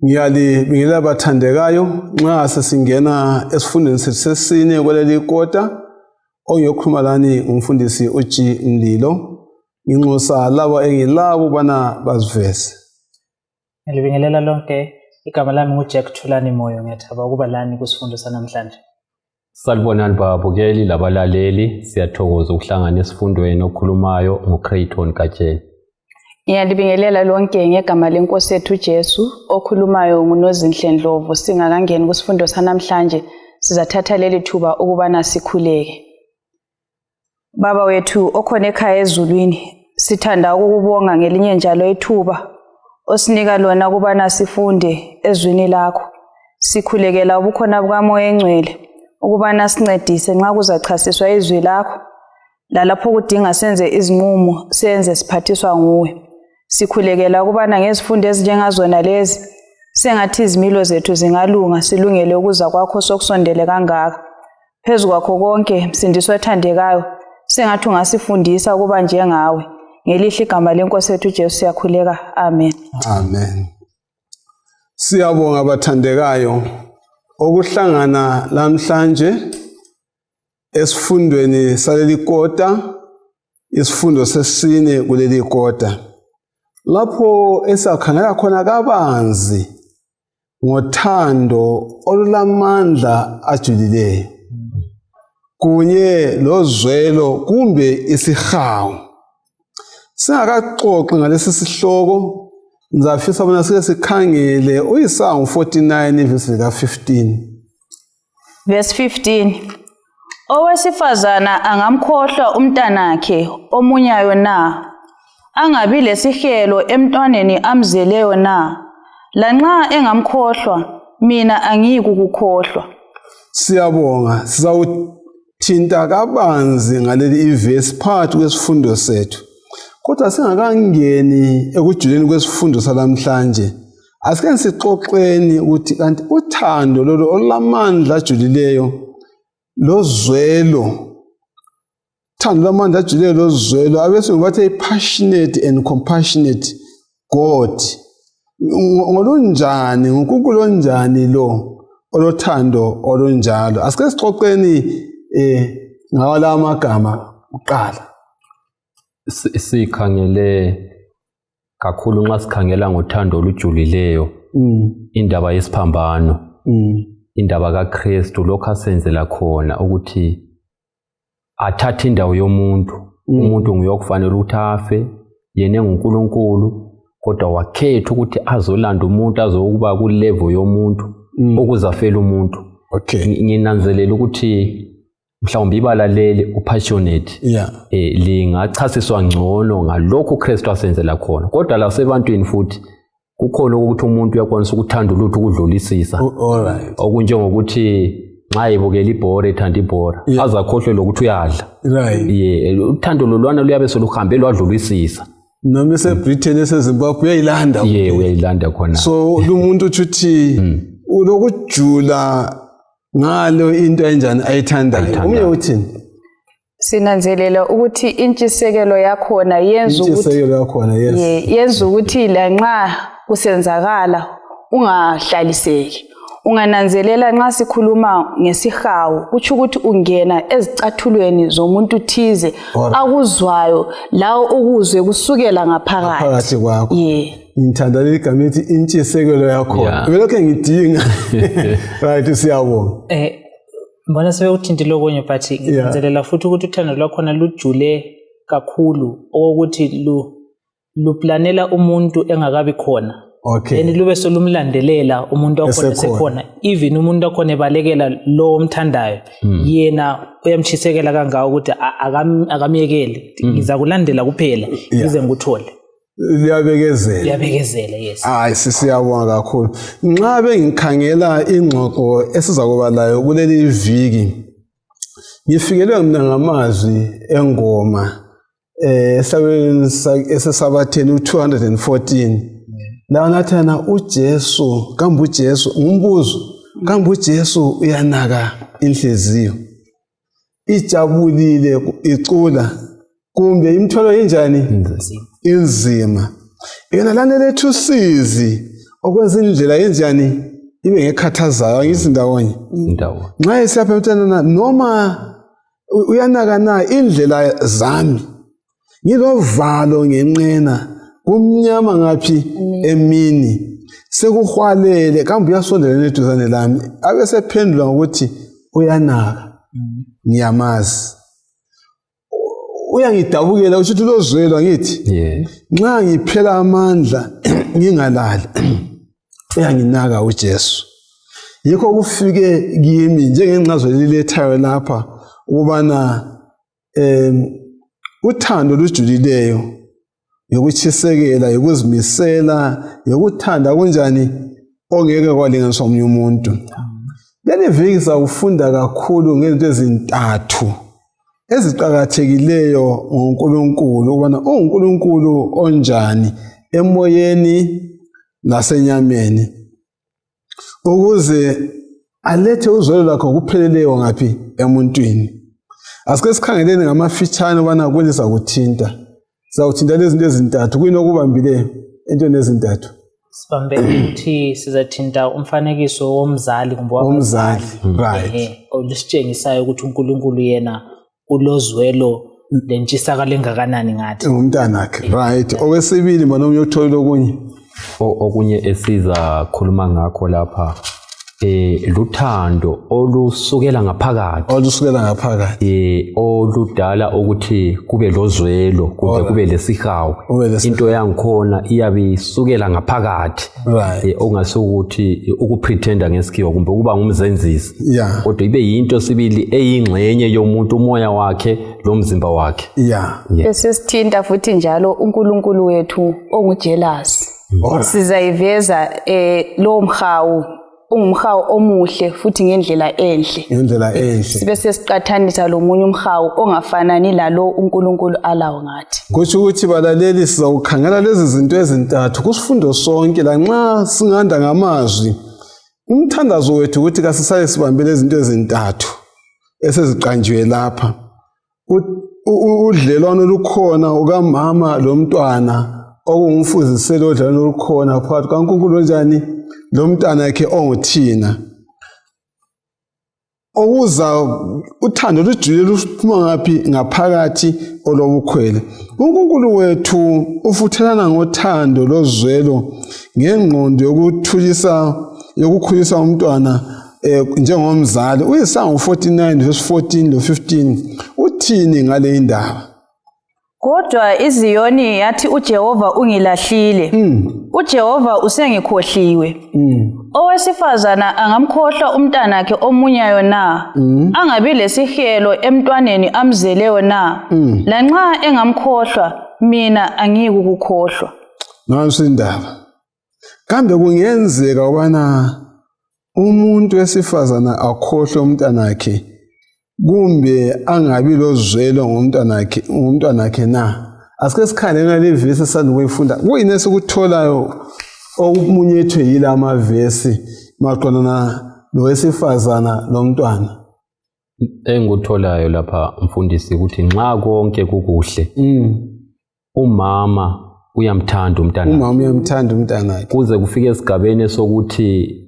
Ngiyalibingelela abathandekayo nxa sesingena esifundweni sethu sesine kweleli kota ongiyokhuluma lani umfundisi uG Mlilo nginxusa labo engilabo bana baziveze. Ngilibingelela lonke igama lami nguJack Thulani Moyo ngiyathaba ukuba lani kusifundo sanamhlanje. Salibonani babukeli labalaleli siyathokoza ukuhlangana esifundweni okhulumayo nguCrayton Katsheni. Ngiyalibingelela lonke ngegama lenkosi yethu Jesu okhulumayo nguNozinhle Ndlovu. Singakangeni kusifundo sanamhlanje sizathatha leli thuba ukubana sikhuleke. Baba wethu okhona ekhaya ezulwini, sithanda ukukubonga ngelinye njalo ithuba osinika lona kubana sifunde ezwini lakho. Sikhulekela ubukhona bukaMoya eNgcwele ukubana sincedise nxa kuzachasiswa izwi lakho, lalapho kudinga senze izinqumo senze siphathiswa nguwe. Sikhulekela ukubana ngezifundo ezinjengazona lezi sengathi izimilo zethu zingalunga, silungele ukuza kwakho sokusondele kangaka. Phezu kwakho konke msindiswa othandekayo, sengathi ungasifundisa ukuba njengawe. Ngelihle igama lenkosi yethu Jesu siyakhuleka. Amen. Amen. Siyabonga abathandekayo okuhlangana namhlanje esifundweni saleli kota, isifundo sesine kuleli kota. Lapho esakhangela khona kabanzi ngothando olulamandla ajulileyo kunye lozwelo kumbe isihawu. Singakaxoxi ngalesi sihloko ngizafisa bona sike sikhangele uIsaya 49 verse 15. Verse 15. Owesifazana angamkhohlwa umntanakhe omunyayo na? Angabi lesihelo emntwaneni amzeleyo na? Lanxa engamkhohlwa mina angiyikukukhohlwa. Siyabonga, sizawuthinta kabanzi ngaleli ivesi phakathi kwesifundo sethu. Kodwa singakangeni ekujuleni kwesifundo salamhlanje, asike sixoxeni ukuthi kanti uthando lolo olulamandla ajulileyo lozwelo, uthando lamandla ajulileyo lozwelo, abesilungu bathi passionate and compassionate God, ngolunjani, nguNkulunkulu onjani lo olothando olunjalo? Asike sixoxeni ngawo la magama uqala. Sikhangele kakhulu nxa sikhangela ngothando olujulileyo indaba yesiphambano, indaba kaKristu, lokho asenzela khona ukuthi athathe indawo yomuntu. Umuntu nguyokufanele ukuthi afe, yena nguNkulunkulu, kodwa wakhetha ukuthi azolanda umuntu azokuba ku level yomuntu ukuzafela umuntu. Okay. Nginanzelela ukuthi mhlawumbe ibala leli upassionate lingachasiswa ngcono ngalokho uKristu asenzela khona. Kodwa la sebantwini futhi kukhona ukuthi umuntu uyakwanisa ukuthanda ulutho ukudlulisisa. Alright. Okunjengokuthi nxa ebukela ibhora ethanda ibhora azakhohlwe lokuthi uyadla. Right. Uthando lolwana luyabe soluhambe lwadlulisisa. Noma eseBritain eseZimbabwe uyayilanda. Uyayilanda khona. So umuntu uthi ulokujula ngalo into enjani ayithandayo. Umye uthini? Sinanzelela ukuthi intshisekelo yakhona yenza ukuthi intshisekelo yakhona yenza ukuthi lanxa kusenzakala ungahlaliseki. Ungananzelela nxa sikhuluma ngesihawu kuthi ukuthi ungena ezicathulweni zomuntu thize akuzwayo lawo ukuzwe kusukela ngaphakathi kwakho. Ngithanda leli gama lithi intshisekelo yakhona. Belokho ngidinga. Right, siyabonga. Mbona sebewuthintile okunye but ngizelela futhi ukuthi uthando lwakhona lujule kakhulu okokuthi luplanela umuntu engakabi khona. Okay. Lube solumlandelela umuntu okhona sekhona, even umuntu okhona ebalekela lo omthandayo yena uyamtshisekela kangaka ukuthi akamyekeli, ngiza kulandela kuphela ngize ngikuthole. Liyabekezela. Yes. Hayi siyabonga kakhulu. Nxa bengikhangela ingxoxo esizakuba layo kuleli viki, ngifikelwe mina ngamazwi engoma esesabatheni u214. La nathana uJesu, kambe uJesu umbuzo, kambe uJesu uyanaka inhliziyo, ijabulile icula, kumbe imthwalo injani inzima. Yena lana lethu sizi okwenza indlela yenjani ibe ngekhathazayo ngizindawonye nxa esiyapha emntwana noma uyanaka na indlela zami ngilovalo ngenqena kumnyama ngaphi emini sekuhwalele kambe uyasondela neduzane lami abe sephendula ngokuthi uyanaka ngiyamazi uyangidabukela ukuthi lozwelwa ngithi nxa ngiphela amandla ngingalali uyanginaka uJesu yikho kufike kimi njengencazelo lilethayo lapha ukubana uthando lujulileyo yokutshisekela yokuzimisela yokuthanda kunjani ongeke kwalinganiswa omunye umuntu. Leli viki sakufunda kakhulu ngezinto ezintathu eziqakathekileyo ngoNkulunkulu ukubana uNkulunkulu onjani emoyeni nasenyameni ukuze alethe uzwelo lwakhe ngokupheleleyo ngaphi emuntwini. Asike sikhangeleni ngamafitshane ubana kuni sakuthinta. Sakuthinta lezi zinto ezintathu kuyini okubambileyo entweni ezintathu. Sibambe ukuthi sizathinta umfanekiso womzali kumbe womzali right olisitshengisayo ukuthi uNkulunkulu yena ulozwelo lentshisakalo engakanani ngathi umntanakhe right. Okwesibili mana omunye uthola okunye esiza khuluma ngakho lapha luthando olusukela ngaphakathi oludala ukuthi kube lozwelo kumbe kube lesihawu into yangikhona iyabe isukela ngaphakathi ongasukuthi ukupretenda ngesikhiwa kumbe kuba ngumzenzisi kodwa ibe yinto sibili eyingxenye yomuntu umoya wakhe lomzimba wakhe. Esisithinta futhi njalo uNkulunkulu wethu ongujealous sizayiveza lo mhawu ungumhawu omuhle futhi ngendlela enhle sibe sesiqathanisa lo munye umhawu ongafanani lalo uNkulunkulu alawo ngathi. Kusho ukuthi balaleli sizawukhangela lezi zinto ezintathu kusifundo sonke lanxa singanda ngamazwi umthandazo wethu ukuthi kasisale sibambe lezi zinto ezintathu eseziqanjiwe lapha. Udlelwano lukhona ukamama lomntwana okungumfuziselo odlelwano lukhona phakathi kaNkulunkulu onjani lo mntana yakhe onguthina okuza uthando lujule luphuma ngaphi ngaphakathi olobukhwele. uNkulunkulu wethu ufuthelana ngothando lozwelo ngengqondo yokukhulisa umntwana njengomzali. Uyisango 49 verse 14 lo 15 uthini ngale indaba? Kodwa iZiyoni yathi uJehova ungilahlile. uJehova usengikhohliwe. Owesifazana angamkhohlwa umntanakhe omunyayo na? Angabi lesihelo emntwaneni amzeleyo na? Lanxa engamkhohlwa mina angikukukhohlwa. Nansi indaba. Kambe kungenzeka ubana umuntu wesifazana akhohlwe umntanakhe kumbe angabi lozwelo ngomntwanakhe na? Asike sikhangelena le verse esandukuyifunda kuyini esikutholayo okumunyethwe yila amavesi maqondana nowesifazana nomntwana. Engikutholayo lapha mfundisi ukuthi nxa konke kukuhle umama uyamthanda umntanakhe kuze kufike esigabeni sokuthi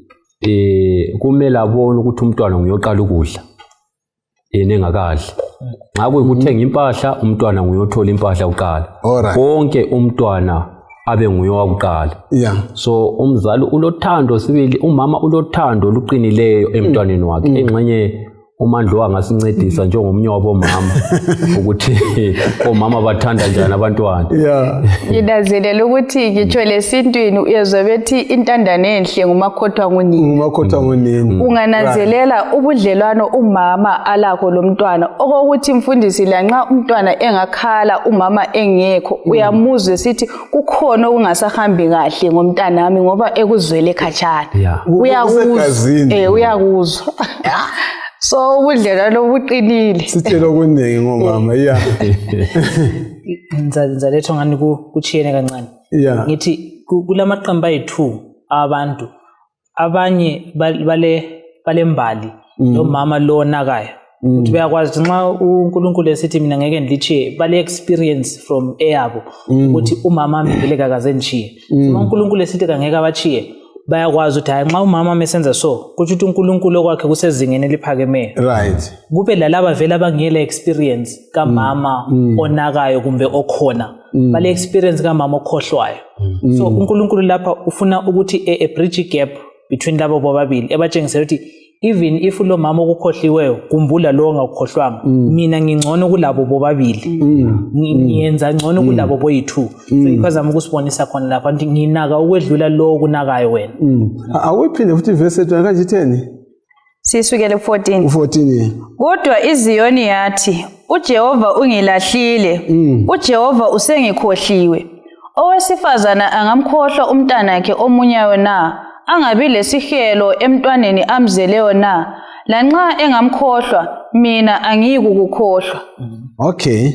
kumele abone ukuthi umntwana nguyoqala ukudla engakadli. Nxa kuyikuthenga impahla umntwana nguyothola impahla uqala konke umntwana abe nguyowakuqala. So umzali ulothando sibili umama ulothando luqinileyo emntwaneni wakhe engxenye uMandlo angasincedisa njengomunye wabomama ukuthi omama bathanda njani abantwana. Ngidazelela ukuthi ngitsho lesintwini uyezwa bethi intandane enhle ngumakhothwa ngunini. Ungananzelela ubudlelwano umama alakho lomntwana okokuthi mfundisi lanxa umntwana engakhala umama engekho uyamuzwe sithi kukhona okungasahambi kahle ngomntanami ngoba ekuzwele khatshana. Uyakuzwa. So ubudlelwano buqinile. Sitshela okuningi ngomama Ngizaletha ngani kuchiyene kancane. Ngithi kulamaqembu ayi2 abantu abanye balembali nomama lo nakayo ukuthi bayakwazi nxa uNkulunkulu esithi mina ngeke ngilichiye bale experience from eyabo ukuthi umama ambeleka kaze ngichiye. uNkulunkulu esithi kangeke abachiye bayakwazi ukuthi hayi nxa umama mesenza so kusho ukuthi uNkulunkulu okwakhe kusezingeni eliphakemeyo. Right. Kube lalaba vela bangela experience kamama onakayo kumbe okhona bale experience kamama okhohlwayo. So uNkulunkulu lapha ufuna ukuthi a bridge gap between labo bobabili ebatshengisela ukuthi even if lo mama okukhohliweyo kumbula lo ongakhohlwanga mina ngingcono kulabo bobabili ngiyenza ngcono kulabo boyi2 so ikhazama ukusibonisa khona lapha ukuthi nginaka ukwedlula lo kunakayo wena. Awuphinde futhi verse ethu kanje itheni? Sisukele 14. 14. Kodwa iZiyoni yathi, uJehova ungilahlile, uJehova usengikhohliwe. Owesifazana angamkhohlwa umntanakhe omunyayo na? Angabi lesihelo emntwaneni amzeleyo na? Lanxa engamkhohlwa mina angiyikukukhohlwa. Okay.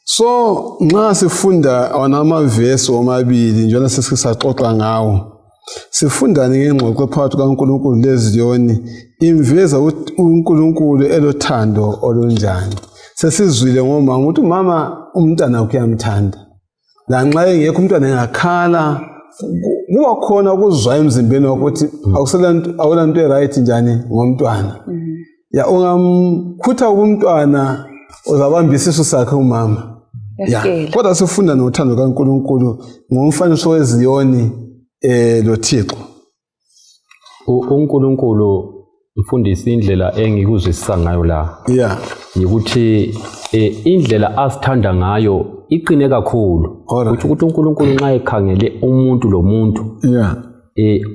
So nxa sifunda onamavesi omabili njalo sesisaxoxa ngawo. Sifundani ngengxoxo phakathi kaNkulunkulu leZiyoni imveza uNkulunkulu elothando olunjani. Sesizwile ngomama ukuthi umama umntana ukuyamthanda. Lanxa engekho umntwana engakhala kuba khona ukuzwa emzimbeni ukuthi awulanto eright njani ngomntwana. Ya ungamkhutha umntwana uzabamba isisu sakhe umama. Ya kodwa sifunda nothando kaNkulunkulu ngomfaniso weZiyoni lo Thixo. uNkulunkulu mfundisi indlela engikuzwisisa ngayo la. Yeah. Ukuthi indlela asithanda ngayo iqine kakhulu. Ukuthi uNkulunkulu nxa ekhangele umuntu lo muntu. Yeah.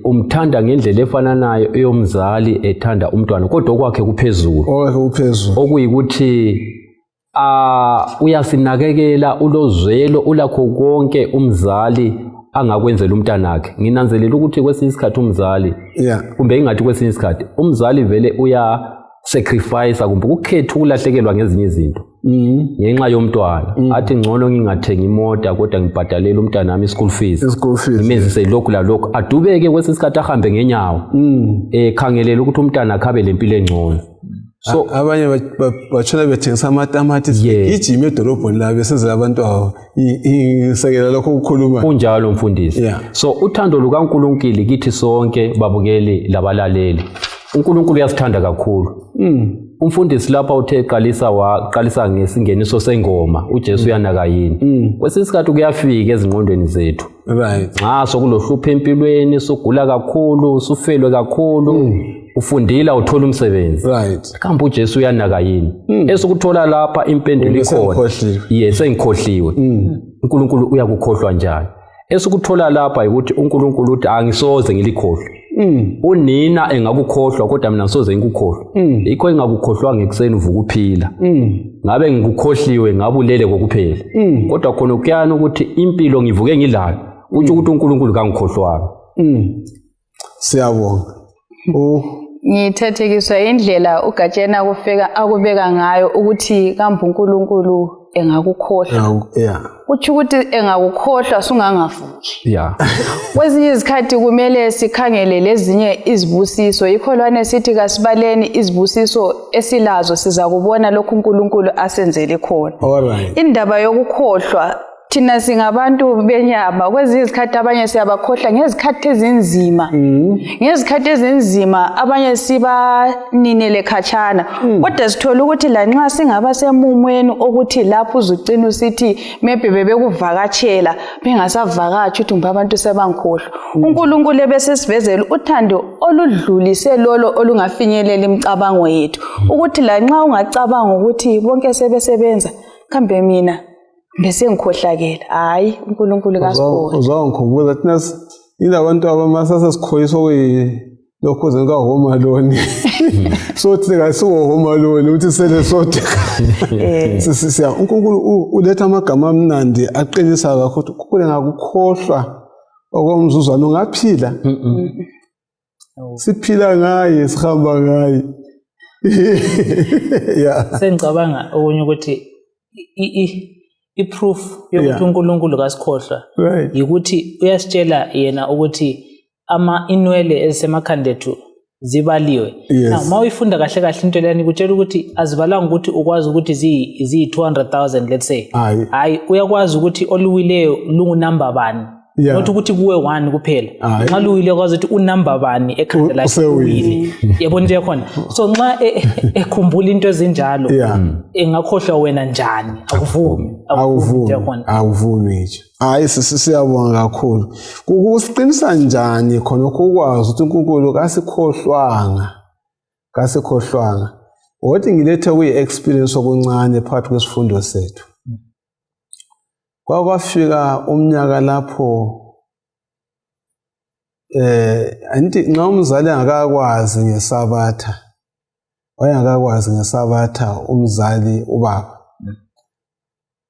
Umthanda ngendlela efananayo eyomzali ethanda umntwana kodwa okwakhe kuphezulu. Okwakhe kuphezulu. Okuyikuthi uyasinakekela ulozwelo ulakho konke umzali angakwenzela umntanakhe. Nginanzelela ukuthi kwesinye isikhathi umzali kumbe ingathi kwesinye isikhathi umzali vele uya sacrifice kumbe ukukhetha ukulahlekelwa ngezinye izinto ngenxa yomntwana. Athi ngcono ngingathenga imoto kodwa ngibhadalele umntanami school fees. Ngimenzise lokhu la lokho adubeke kwesinye isikhathi ahambe ngenyawo. Khangelela ukuthi umntana akhabe lempilo engcono. So abanye batshona bethengisa amatamati igijima edolobheni la besenzela abantu awo isekela lokho ukukhuluma kunjalo mfundisi. So uthando lukaNkulunkulu kithi sonke babukeli labalaleli uNkulunkulu uyasithanda kakhulu. Umfundisi lapha uthe qalisa ngesingeniso sengoma uJesu uyanaka yini. Kwesinye isikhathi kuyafika ezingqondweni zethu. Right. Nxa sokulohlupho empilweni sugula kakhulu sufelwe kakhulu ufundila uthola umsebenzi. Right. Kambe uJesu uyanaka yini? Esukuthola lapha impendulo ikhona. Yes, engikhohliwe. uNkulunkulu uyakukhohlwa njani? Esukuthola lapha ukuthi uNkulunkulu uthi angisoze ngilikhohlwe. Unina engakukhohlwa kodwa mina ngisoze ngikukhohlwe. Yikho engakukhohlwa ngekuseni uvuka uphila. Ngabe ngikukhohliwe ngabulele kokuphela. Kodwa khona ukuyana ukuthi impilo ngivuke ngidlala uthi ukuthi uNkulunkulu kangikhohlwanga. Siyabonga. Ngithethekiswa indlela uGatshena akubeka ngayo ukuthi kambe uNkulunkulu engakukhohlwa. Uthi ukuthi engakukhohlwa sungangavuki. Kwezinye izikhathi kumele sikhangele lezinye izibusiso. Yikho lwana sithi kasibaleni izibusiso esilazo siza kubona lokhu uNkulunkulu asenzele khona. Indaba yokukhohlwa thina singabantu benyama kwezinye izikhathi abanye siyabakhohlwa ngezikhathi ezinzima. Ngezikhathi ezinzima abanye sibaninele khatshana. Kodwa sithola ukuthi lanxa singaba semumweni ukuthi lapho uzucina usithi maybe bebekuvakatshela bengasavakatshi ukuthi abantu sebangikhohlwa. uNkulunkulu ebesesivezela uthando oludlulise lolo olungafinyelela imicabango yethu. Ukuthi lanxa ungacabanga ukuthi bonke sebesebenza kambe mina bese ngikhohlakela hayi uNkulunkulu kasikho. Uzangikhumbuza thina inabantu abamasa sikhoyiswa lokho zenka Home Alone. So thina kasiwo Home Alone uthi sele sote. Sisiya uNkulunkulu uletha amagama amnandi aqinisa kakhulu kule ngakukhohlwa okomzuzwana ungaphila. Siphila ngaye sihamba ngaye. Sengicabanga okunye ukuthi iproof yokuthi uNkulunkulu kasikhohlwa yikuthi uyasitshela yena ukuthi inwele ezisemakhanda ethu zibaliwe. Now mawuyifunda kahle kahle into leni kutshela ukuthi azibalanga ukuthi ukwazi ukuthi ziyi 200,000 let's say. Hayi uyakwazi ukuthi oluwileyo lungu number bani not ukuthi kuwe 1 kuphela nxa luwile kwazi ukuthi unumber bani ekhanda lakhe uwile yabona into yakhona so nxa ekhumbula into ezinjalo engakhohlwa wena njani akuvumi nje hayi sisiyabonga kakhulu kusiqinisa njani khona ukwazi ukuthi uNkulunkulu kasikhohlwanga wathi ngilethe kuyi-experience okuncane phakathi kwesifundo sethu kwafika umnyaka lapho anti nxa umzali angakakwazi ngesabatha umzali ubaba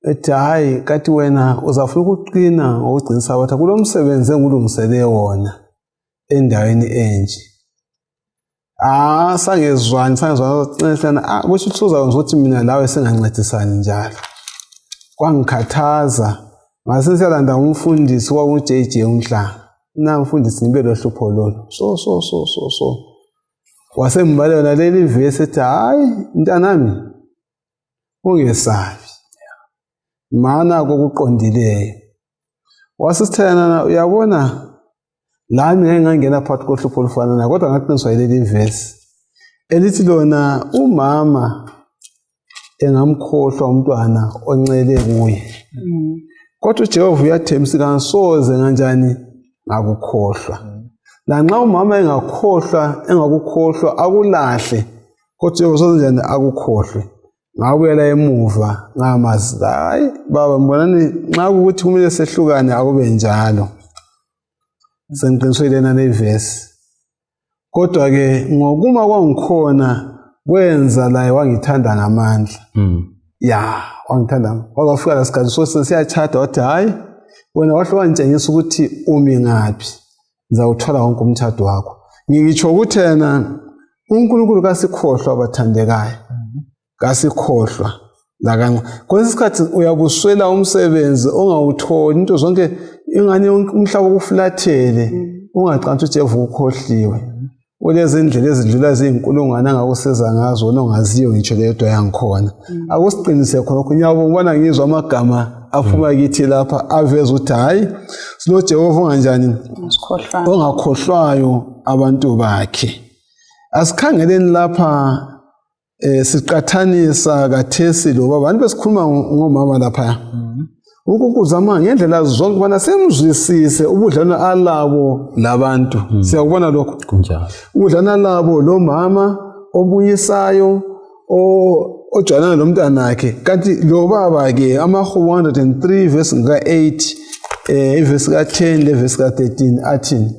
ethi hayi kathi wena uzafuna ukuqina ngokugcina isabatha kulo msebenzi engulungisele wona endaweni enje sangezwani kusho ukuthi uzakwenza ukuthi mina lawe singancedisani njalo kwangikhathaza ngase siyalanda umfundisi kwaku-JJ Umhlanga umfundisi nibe lohlupho lolo so wasembale yona leli vesi ethi hayi mntanami ungesabi mana kokuqondileyo wasisithelana uyabona lami ngangena phakathi kohlupho olufana na kodwa ngaqiniswa yileli vesi elithi lona umama engamkhohlwa umntwana oncele kuye kodwa uJehova uyathembisa kansoze kanjani ngakukhohlwa lanxa umama engakukhohlwa akulahle kodwa Jehova soze njani akukhohlwe ngabuyela emuva ngamazi hayi baba mbonani nxa ukuthi kumele sehlukane akube njalo sengiqiniswe lena levesi kodwa ke ngokuma kwangikhona kwenza laye wangithanda ngamandla wangithanda wakafika lasikhathi siyachata wathi hayi wena wahle wangitshengisa ukuthi umi ngaphi ngizawuthola wonke umtshado wakho ngitsho ukuthi yena uNkulunkulu kasikhohlwa abathandekayo kasikhohlwa kwesinye isikhathi uyabuswela umsebenzi ongawutholi into zonke ingane umhlaba ukufulathele ungaqanti uJehova ukhohliwe ulezi ndlela ezidlula ziyinkulungwane angakusiza ngazo wona ongaziyo ngitsho leyodwa yangikhona akusiqinise khona ngiyabona ngizwa amagama aphuma kithi lapha aveza ukuthi hayi silo Jehova onganjani ongakhohlwayo abantu bakhe asikhangeleni lapha siqathanisa kathesi lo baba abantu besikhuluma ngomama lapha uNkulunkulu zama ngendlela zonke ubona semzwisise ubudlelwano alabo labantu siyakubona lokho kunjalo ubudlelwano labo lo mama obuyisayo ojwayelana nomntana wakhe kanti lo baba ke amahubo 103 verse ka8 verse ka10 le verse ka13 athini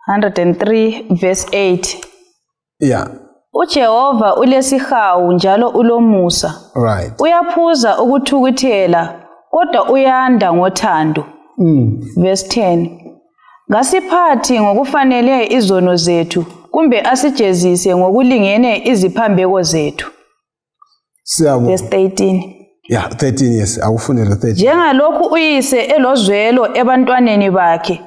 103 verse 8 uJehova ulesihawu njalo ulomusa right uyaphuza ukuthukuthela kodwa uyanda ngothando verse 10 ngasiphathi ngokufanele izono zethu kumbe asijezise ngokulingene iziphambeko zethu siyabona verse 13 13 yes akufunele 13 njengalokhu uyise elozwelo ebantwaneni bakhe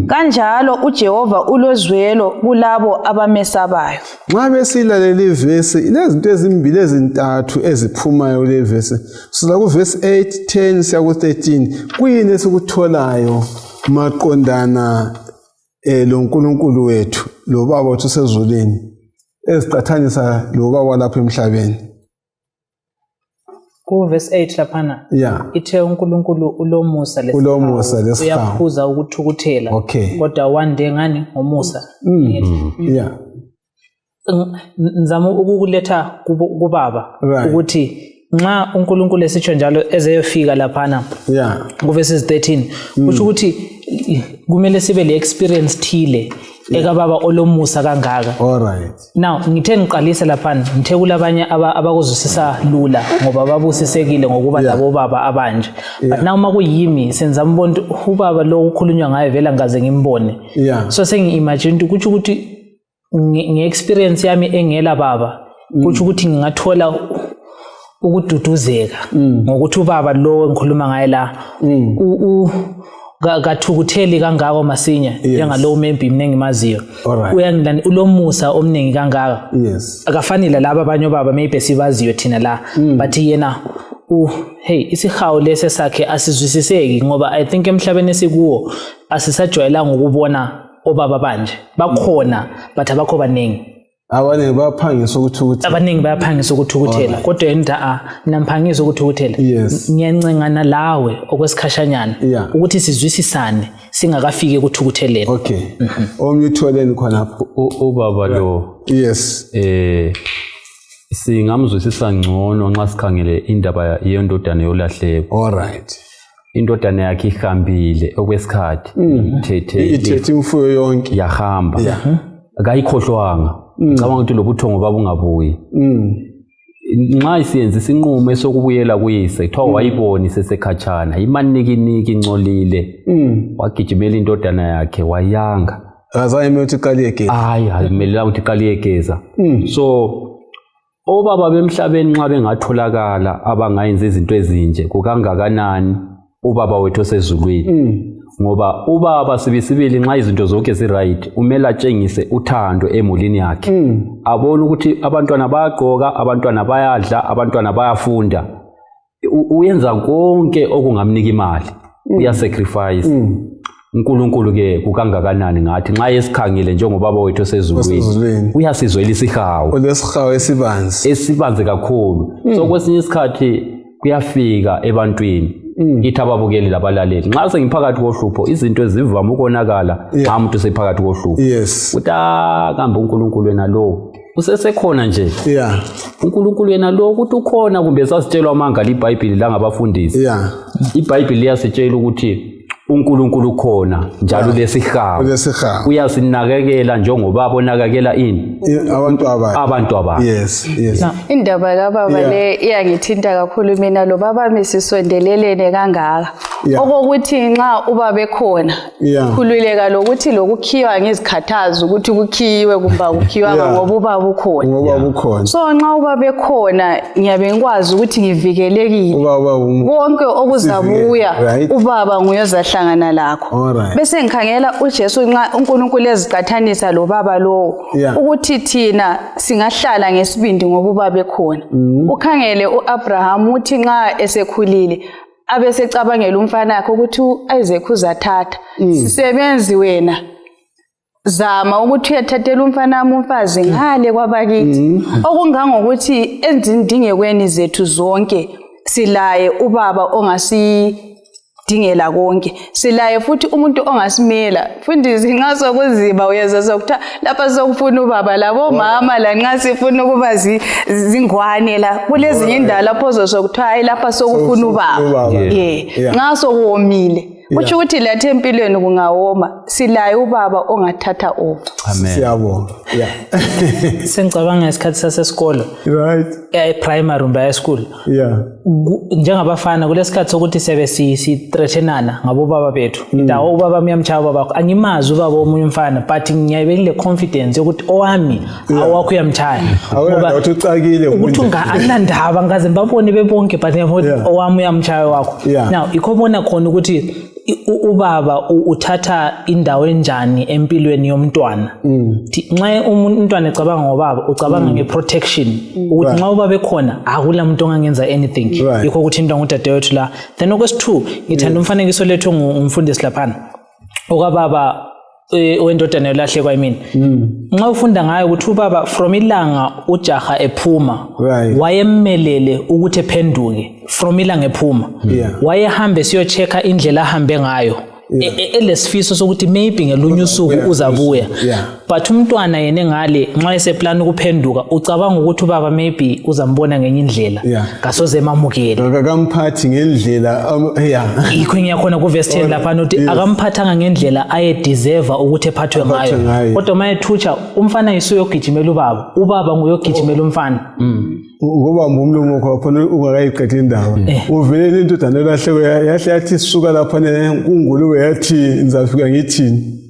kanjalo uJehova ulozwelo kulabo abamesabayo nxa besilaleli verse inezinto ezimbili ezintathu eziphumayo le verse sila ku verse 8 10 siya ku 13 kuyini esikutholayo maqondana lo nkulunkulu wethu lo baba wethu sezulwini eziqathanisa lo baba lapha emhlabeni ku verse 8 laphana ithe uNkulunkulu ulomusa lesihawu uyaphuza ukuthukuthela kodwa wande ngani ngomusa ngizama ukukuletha kubaba ukuthi nxa uNkulunkulu esitsho njalo ezeyofika laphana ku verses 13 kusho ukuthi kumele sibe le experience thile ekababa olomusa kangaka now ngithe ngiqalisa laphana ngithe kulabanye abakuzwisisa lula ngoba babusisekile ngokuba labo baba abanje but now makuyimi senza mbona ubaba lo ukhulunywa ngaye vela ngaze ngimbone so sengi-imagine ukuthi ukuthi nge-experience yami engela baba kusho ukuthi ngingathola ukududuzeka ngokuthi ubaba lo engikhuluma ngaye la kathukutheli kangako masinya njengalo maybe mina engimaziyo uyangilani ulomusa omningi kangaka akafanele laba abanye baba maybe sibaziyo thina la but yena hey isihawu lesi sakhe asizwisiseki ngoba I think emhlabeni esikuwo asisajwayelanga ukubona obaba banje bakhona but abakho baningi abaningi bayaphangisa ukuthukuthela abaningi bayaphangisa ukuthukuthela kodwa yena namphangisa ukuthukuthela ngiyancengana lawe okwesikhashanyana ukuthi sizwisisane singakafiki ukuthukutheleni okay omnye utholeni khonapho ubaba lo yes singamzwisisa ngcono nxa sikhangele indaba yendodana yolahleko alright indodana yakhe ihambile okwesikhathi ithethe imfuyo yonke yahamba akayikhohlwanga ngicabanga ukuthi lobuthongo babungabuyi nxa isiyenza isinqumo sokubuyela kuyise kuthiwa wayiboni sesekhatshana imanikiniki incolile wagijimela indodana yakhe wayanga azayime ukuthi qaliyegeza ayimelanga ukuthi qaliyegeza so obaba bemhlabeni nxa bengatholakala abangayenza izinto ezinje kukangakanani ubaba wethu osezulwini ngoba ubaba sibisibili nxa izinto zonke ziright umele atshengise uthando emulini yakhe abone ukuthi abantwana bayagqoka abantwana bayadla abantwana bayafunda uyenza konke okungamnika imali uyasacrifice uNkulunkulu ke kukangakanani ngathi nxa esikhangele njengobaba wethu osezulwini uyasizwela isihawu olesihawu esibanzi kakhulu so kwesinye isikhathi kuyafika ebantwini ithi ababukeli labalaleli nxa sengiphakathi kohlupho izinto ezivama ukonakala nxa umuntu sephakathi kohlupho uthi kambe uNkulunkulu wena lo usesekhona nje uNkulunkulu wena lo ukuthi ukhona kumbe sasitshelwa amanga liBhayibheli langabafundisi iBhayibheli liyasitshela ukuthi uNkulunkulu khona njalo lesihawu uyasinakekela njengoba abonakekela ini abantu abayo indaba kababa le iyangithinta kakhulu mina lo baba misisondelelene kangaka okokuthi nxa ubaba ekhona khululeka lokuthi lokukhiwa ngizikhathaza ukuthi kukhiwe kumbe kukhiwa ngoba ubaba ukhona so nxa ubaba ekhona ngiyabe ngikwazi ukuthi ngivikelekile konke okuzabuya ubaba nguyozahlangana lakho bese ngikhangela uJesu nxa uNkulunkulu eziqathanisa lo baba lo ukuthi thina singahlala ngesibindi ngoba ubaba ekhona ukhangele uAbraham uthi nxa esekhulile abesecabangela umfana wakhe ukuthi uIsaac uzathatha sisebenzi wena zama ukuthi uyathathela umfana wami umfazi ngale kwabakithi okungangokuthi endingekweni zethu zonke silaye ubaba ongasidingela konke silaye futhi umuntu ongasimela fundisi nxa sokuziba uyeza sokuthi lapha sokufuna ubaba labo mama la nxa sifuna ukuba zingwane la kulezinye indawo lapho zokuthiwa hayi lapha sokufuna ubaba nxa sokuwomile uthi ukuthi lathi empilweni kungawoma silaye ubaba ongathatha over siyabonga sengicabanga isikhathi sasesikolo primary umba high school njengabafana kulesikhathi sokuthi sebe sithrethenana ngabo baba bethu ndawo ubaba myamchaya babakho angimazi ubaba omunye umfana but ngiyabekile confidence ukuthi owami awakho uyamchaya ngoba uthi ucakile ukuthi ungalandaba ngaze babone bebonke but owami uyamchaya wakho now ikhobona khona ukuthi ubaba uthatha indawo enjani empilweni yomntwana nxa umntwana ecabanga ngobaba ucabanga ngeprotection ukuthi nxa ubaba ekhona akula muntu ongangenza anything yikho ukuthi into ngudadewethu la then okwesithu ngithanda umfanekiso lethu ngumfundisi laphana okababa wendodana yolahlekwa yimini nxa ufunda ngayo ukuthi ubaba from ilanga ujaha ephuma wayemmelele ukuthi ephenduke from ilanga ephuma wayehambe siyochecka indlela ahambe ngayo elesifiso sokuthi maybe ngelunye usuku uzabuya but umntwana yena ngale nxa eseplan ukuphenduka ucabanga ukuthi ubaba maybe uzambona ngenye indlela kasoze emamukele akamphathi ngendlela ikho ngiyakhona ku verse 10 lapha nothi akamphathanga ngendlela aye deserve ukuthi ephathwe ngayo kodwa mayethutsha umfana yisuyogijimela ubaba nguyogijimela umfana ngoba umlomo wakho waphona ungakayiqedwe indawo uvele indodana yolahleko yahle yathi suka lapha nenkunguluwe yathi ngizafika ngithini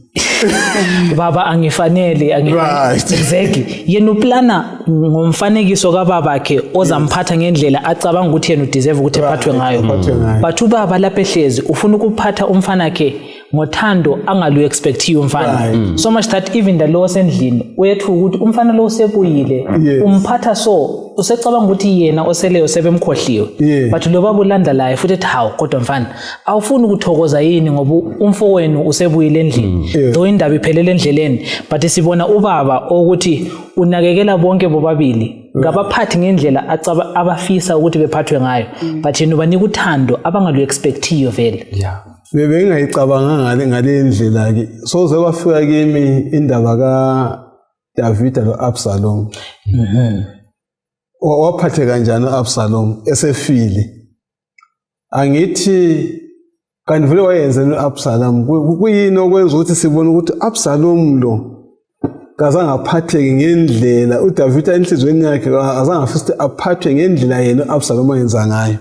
baba angifanele exactly yena uplana ngomfanekiso kababakhe ozamphatha ngendlela acabanga ukuthi yena udeserve ukuthi ephathwe ngayo but ubaba lapha ehlezi ufuna ukuphatha umfana wakhe ngothando angalu expectiwe umfana so much that even the law sendlini uyethu ukuthi umfana lo usebuyile umphatha so usecabanga ukuthi yena oseleyo sebemkhohliwe but lo baba ulanda laye futhi ethi hawu kodwa mfana awufuni ukuthokoza yini ngoba umfowenu usebuyile endlini lo indaba iphelele endleleni but sibona ubaba ukuthi unakekela bonke bobabili ngabaphathi ngendlela abafisa ukuthi bephathwe ngayo but yena ubanika uthando abangalu expectiyo vele bengingayicabanga ngale ndlela ke soze kwafika kimi indaba ka David lo Absalom waphathe kanjani Absalom esefile angithi kanti vele wayenza uAbsalom kuyini okwenza ukuthi sibone ukuthi Absalom lo kazange aphatheke ngendlela uDavid enhlizweni yakhe azange afise aphathwe ngendlela yena uAbsalom ayenza ngayo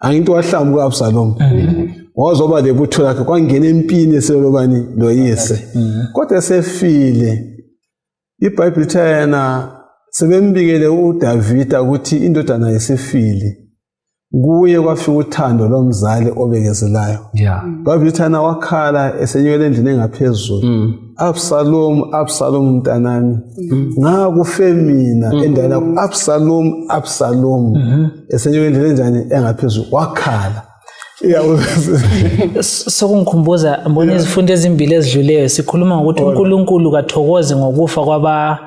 angithi wahlamba uAbsalom wazoba lebutho lakhe kwangena empini eselobani loyise kodwa esefile iBhayibheli lithi yena sebembikele uDavid ukuthi indodana yesifile kuye kwafika uthando lomzali obekezelayo iBhayibheli lithi yena wakhala esenyukela endlini engaphezulu Absalom mntanami ngakufe mina endala Absalom esenyukela endlini enjani engaphezulu wakhala sokungikhumbuza mbona izifundo ezimbili ezidluleyo sikhuluma ngokuthi uNkulunkulu kathokoze ngokufa kwaba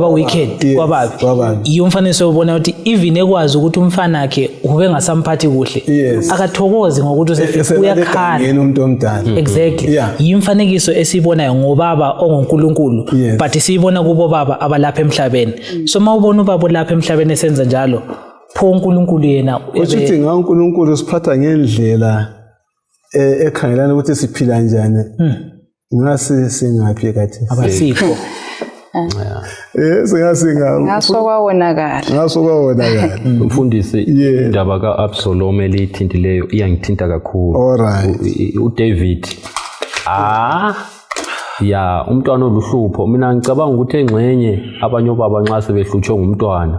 wicked kwababi yomfaniso ubona ukuthi even ekwazi ukuthi umfana wakhe ube ngasamphathi kuhle akathokoze ngokuthi usefika uyakhala yena umuntu omdala exactly yimfanekiso esibonayo ngobaba onguNkulunkulu but siyibona kubo baba abalapha emhlabeni so mawubona ubaba lapha emhlabeni esenza njalo pho uNkulunkulu yena uthi ngaNkulunkulu siphatha ngendlela ekhangelana ukuthi siphila njani ngase singaphi kathi abasikho ngasokwawonakala umfundisi indaba kaAbsalom elithintileyo iyangithinta kakhulu uDavid umntwana oluhlupho mina ngicabanga ukuthi engxenye abanye obaba nxa sebehlutshwe ngumntwana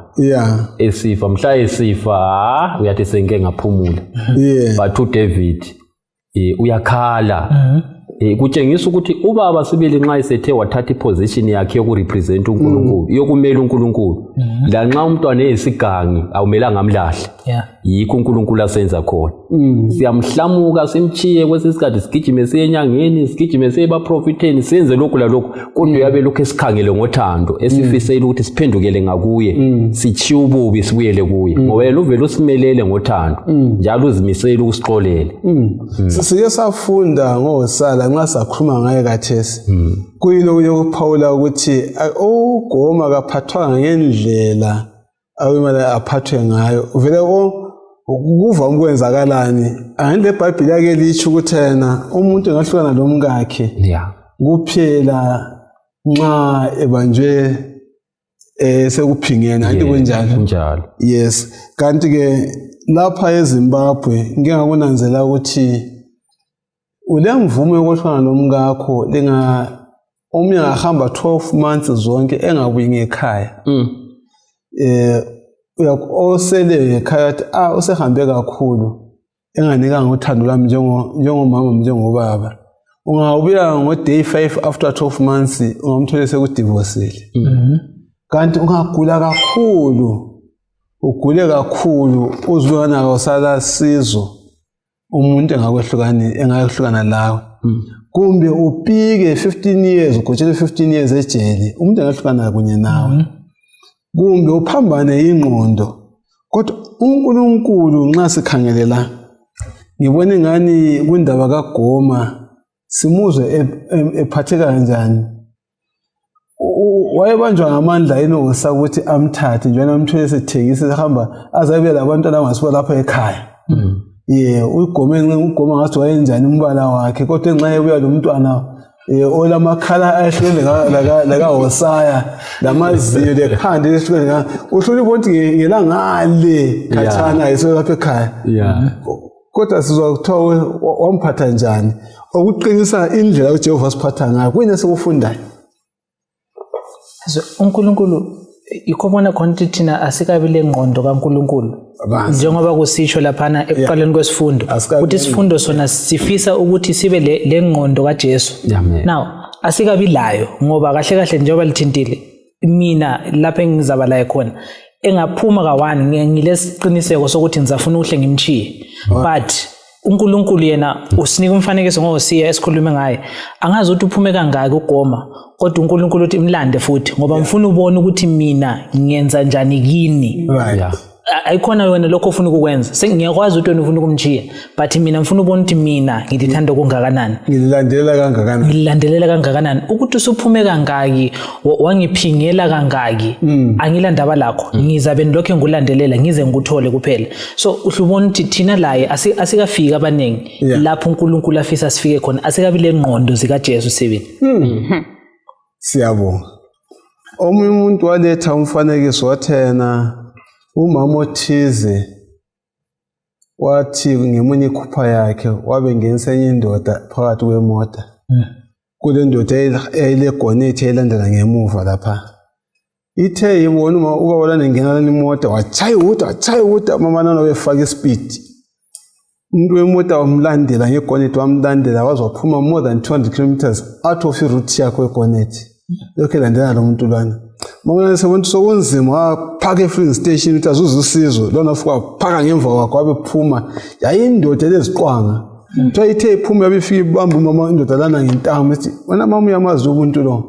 esifa mhla esifa uyathi sengeke ngaphumula but uDavid uyakhala kutshengisa ukuthi ubaba sibili nxa esethe wathatha iposition yakhe yokurepresent uNkulunkulu yokumela uNkulunkulu la nxa umntwana eyisigangi awumelanga amlahle yikho uNkulunkulu asenza khona siyamhlamuka simchiye kwesisikhathi sigijime siye enyangeni sigijime siye baprofiteni senze lokhu lalokhu kodwa yabe lokho esikhangele ngothando esifisela ukuthi siphendukele ngakuye sichiye ububi sibuyele kuye ngoba yena uvela usimelele ngothando njalo uzimisela ukusixolela sike safunda ngosala nxa sakhuluma ngaye kathesi kuyilo yokuphawula ukuthi uGoma kaphathwanga ngendlela awemala aphathwe ngayo vele kuva ukwenzakalani angile iBhayibheli yake lithi ukuthi yena umuntu engahlukana lomkakhe kuphela nxa ebanjwe sekuphingena anti kunjalo yes kanti ke lapha eZimbabwe ngike ngakunanzela ukuthi ulemvume yokuhlukana nomkakho omnye ngahamba 12 months zonke engabuyi ngekhaya osele ekhaya usehambe kakhulu enganikanga uthando lami njengomama njengobaba ungabuya ngo-day 5 after 12 months ungamthola sekudivorcele kanti ungagula kakhulu ugule kakhulu uzwana awusala sizo umuntu engakehlukana lawe kumbe upike 15 years ugojele 15 years ejele umuntu engahlukana kunye nawe kumbe uphambane ingqondo kodwa uNkulunkulu nxa sikhangelela ngibona ngani kundaba kaGoma simuzwe ephatheka kanjani wayebanjwa ngamandla enokusa ukuthi amthathe njalo amthwele sethengisa ehamba azabe labantwana abangasibo lapha ekhaya uGoma ngathi wayenjani umbala wakhe kodwa nxa ebuya lo mntwana olamakhala ahlele la Hosea lamaziyo lekhanda lehlele uhlule bonke ngelangale khathana iso lapha ekhaya kodwa sizwa kuthiwa wamphatha njani okuqinisa indlela uJehova siphatha ngayo kuyini sekufundayo uNkulunkulu ikhona khona ukuthi thina asikabi lengqondo kaNkuluNkulu njengoba kusisho laphana ekuqaleni kwesifundo ukuthi isifundo sona sifisa ukuthi sibe lengqondo kaJesu. Now asikabi layo ngoba kahle kahle njengoba lithintile mina lapha engizaba la khona engaphuma ka1 ngilesiqiniseko sokuthi ngizafuna uhle ngimchiye but uNkulunkulu yena usinika umfanekiso ngosiya esikhulume ngaye angazi ukuthi uphume kangaki ugoma kodwa uNkulunkulu uthi imlande futhi ngoba ngifuna ubone ukuthi mina ngiyenza njani kini. Ayikhona wena lokho ufuna ukukwenza sengiyakwazi ukuthi wena ufuna ukumchiya but mina ngifuna ubone ukuthi mina ngilithanda okungakanani ngililandelela kangakanani ukuthi usuphume kangaki wangiphingela kangaki angilandaba lakho ngizabe nilokho engulandelela ngize ngikuthole kuphela. So uhlubona ukuthi thina laye asikafika abaningi lapho uNkulunkulu afisa sifike khona asikabi lengqondo zikaJesu sebeni. Siyabonga. Omunye umuntu waletha umfanekiso wathena umama othize wathi ngemunye ikhupha yakhe wabe ngenisa enye indoda phakathi kwemota. Kule ndoda eyilegonethi elandela ngemuva lapha. Ithe ibona ubaba lana ngena lana imoto wachaya uta mama nana wefaka ispeed. Umuntu wemoto wamlandela ngegonethi wamlandela wazophuma more than 200 kilometers out of route yakhe wegonethi. Lokho landela lo muntu lwana. Mama sebona sokunzima waphaka e-filling station ukuthi azuze usizo lona fuka phaka ngemva kwakhe wabephuma yayindoda leziqwanga. Kuthiwa ithe iphuma yabifika ibamba umama indoda lana ngentamo ethi wena mama uyamazi umuntu lo.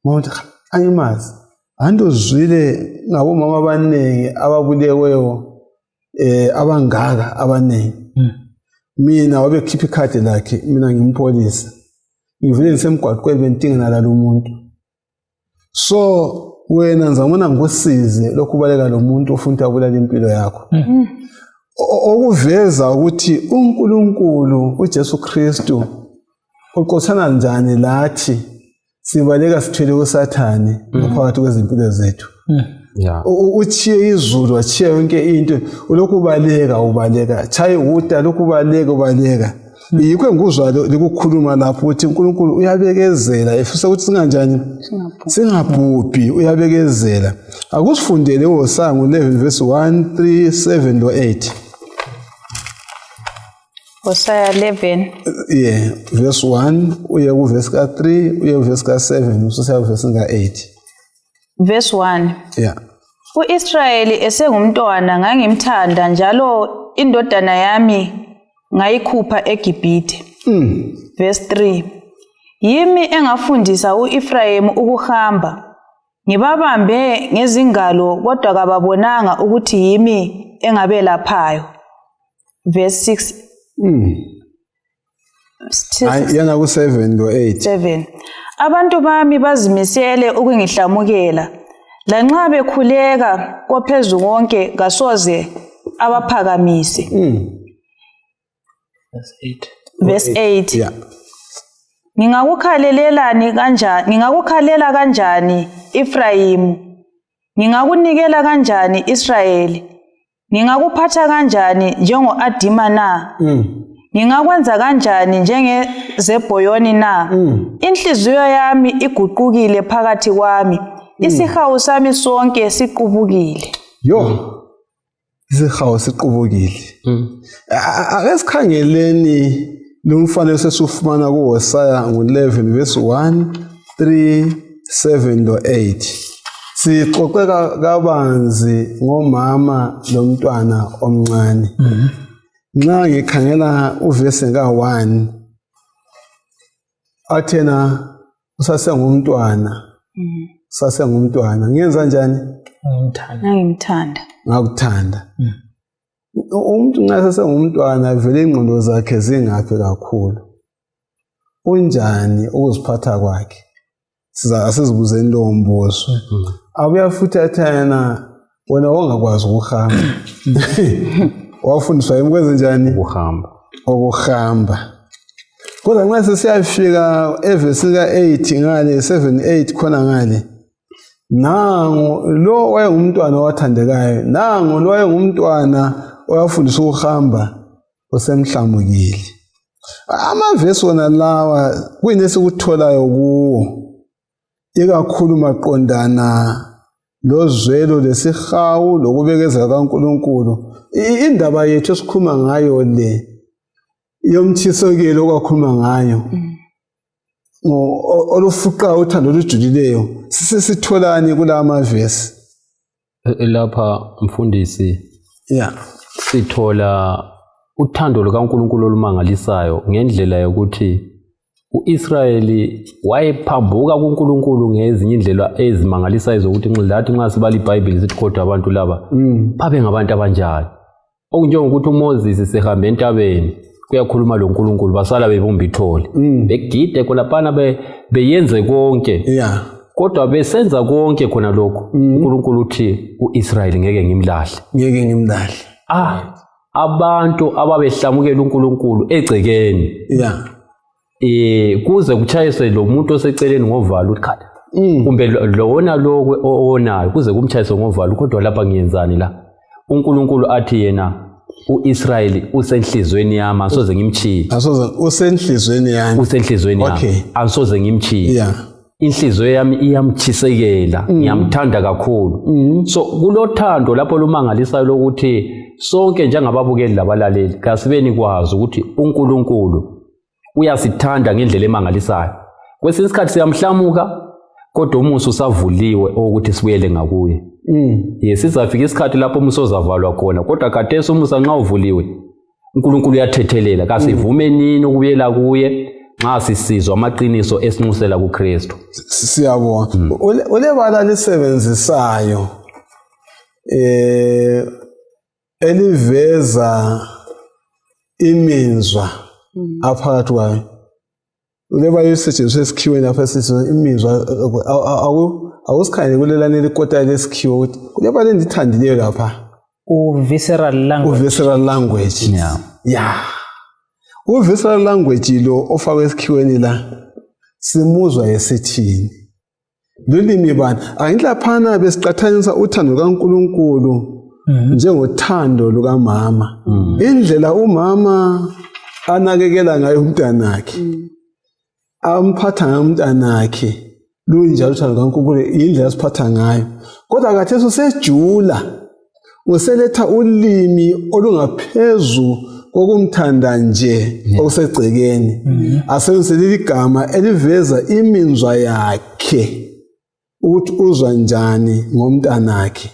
Mama uthi angimazi. Andozwile ngabo mama abaningi ababuleweyo abangaka abaningi. Mina wabekhipha ikhadi lakhe mina ngimpolisa. Ngivele ngisemgwaqweni bentingana lalo umuntu. So wena ngizamona ngikusize lokhu baleka lo muntu ufuna ukubulala impilo yakho. Okuveza ukuthi uNkulunkulu uJesu Kristu uqothana njani lathi sibaleka sithwele kuSathane phakathi kwezimpilo zethu. Uchiye izulu wachiye yonke into ulokhu ubaleka chaye uta lokhu ubaleka. Yikho nguzwa likukhuluma lapho ukuthi uNkulunkulu uyabekezela efisa ukuthi singanjani singabhubhi uyabekezela. Akusifundele osango 11 verse 1 3 7 lo 8. Hosea 11 verse 1 uye ku verse ka 3 uye ku verse ka 7 ususa ku verse ka 8. Verse 1 uIsrayeli esengumntwana ngangimthanda njalo indodana yami ngayikhupha eGibhithe. Verse 3 yimi engafundisa uEfrayemu ukuhamba ngibabambe ngezingalo kodwa kababonanga ukuthi yimi engabelaphayo. Verse 6 yana ku 7 lo 8 abantu bami bazimisele ukungihlamukela lanxa bekhuleka kophezulu konke kasoze abaphakamise. Verse 8 ngingakukhalela kanjani Efrayimu ngingakunikela kanjani Israyeli ngingakuphatha kanjani njengo-Adima na ngingakwenza kanjani njengeZebhoyoni na inhliziyo yami iguqukile phakathi kwami isihawu sami sonke siqubukile. Isihawu siqubukile. Akesikhangeleni lo mfanekiso esufumana kuHosea ngo11 verse 1 3 7 lo 8. Sixoxeka kabanzi ngomama lo mntwana omncane. Nxa ngikhangela uverse ka1 athena usasengumntwana. Sasengumntwana ngenza njani? Ngakuthanda. Umuntu nxa sasengumntwana vele ingqondo zakhe zingaphi kakhulu. Unjani ukuziphatha kwakhe? Asizibuzeni lo mbuzo. Abuya futhi athana wena ongakwazi ukuhamba. Wafundiswa imkwenze njani? Ukuhamba. Kodwa nxa sesiyafika evesi ka8 ngale 7-8 khona ngale. Nango lo wayengumntwana wathandekayo. Nango lo wayengumntwana oyafundiswa ukuhamba osemhlamukile. Amavesi wona lawa kuyini esikutholayo kuwo. Ikakhulu maqondana lozwelo lesihawu lokubekezela kaNkulunkulu. Indaba yethu esikhuluma ngayo le yomthisokelo okwakhuluma ngayo olufuqa uthando olujulileyo sisitholani kula mavesi lapha mfundisi sithola uthando lukaNkulunkulu olumangalisayo ngendlela yokuthi uIsrayeli wayephambuka kuNkulunkulu ngezinye indlela ezimangalisayo zokuthi nxa sibala iBhayibheli sithi kodwa abantu laba babe ngabantu abanjani. Okunjengokuthi uMoses sehambe entabeni kuyakhuluma loNkulunkulu basala bebumba ithole begide khonapana beyenze konke kodwa besenza konke khona lokho uNkulunkulu uthi uIsrayeli ngeke ngimlahle. Abantu ababehlamukela uNkulunkulu egcekeni kuze kuchayise lo muntu oseceleni ngovalo ukhada kumbe lona lokwe onayo kuze kumchayise ngovalo kodwa lapha ngiyenzani la uNkulunkulu athi yena uIsrayeli usenhlizweni yami asoze ngimchiye usenhlizweni yami asoze ngimchiye inhliziyo yami iyamchisekela ngiyamthanda kakhulu so kulothando lapho lumangalisayo lokuthi sonke njengababukeli labalaleli kasibeni kwazi ukuthi uNkulunkulu uyasithanda ngendlela emangalisayo. Kwesinye isikhathi siyamhlamuka kodwa umusa usavuliwe ukuthi sibuyele ngakuye. Sizafika isikhathi lapho umusa ozavalwa khona kodwa khathesi umusa nxa uvuliwe uNkulunkulu uyathethelela kasivume nini ukubuyela kuye nxa sisizwa amaqiniso esinxusela kuKristu. Siyabonga. Ulebala lisebenzisayo eliveza imizwa aphakathi kwayo. Ulebala lisetshenziswa esikhiweni lapha sithi imizwa awusikhanye kulelane likota lesikhiwo ukuthi ulebala endithandileyo lapha visceral language. Visceral language lo ofakwe esikhiweni la simuzwa esithini lolimi bani ayinhlaphana besiqathanisa uthando kaNkulunkulu njengothando lukamama indlela umama anakekela ngayo umntanakhe amphatha ngayo umntanakhe lunjalo uthando kaNkulunkulu indlela asiphatha ngayo kodwa khathesi usejula useletha ulimi olungaphezu kokumthanda nje okusegcekeni asebenzise igama eliveza imizwa yakhe ukuthi uzwa njani ngomntanakhe.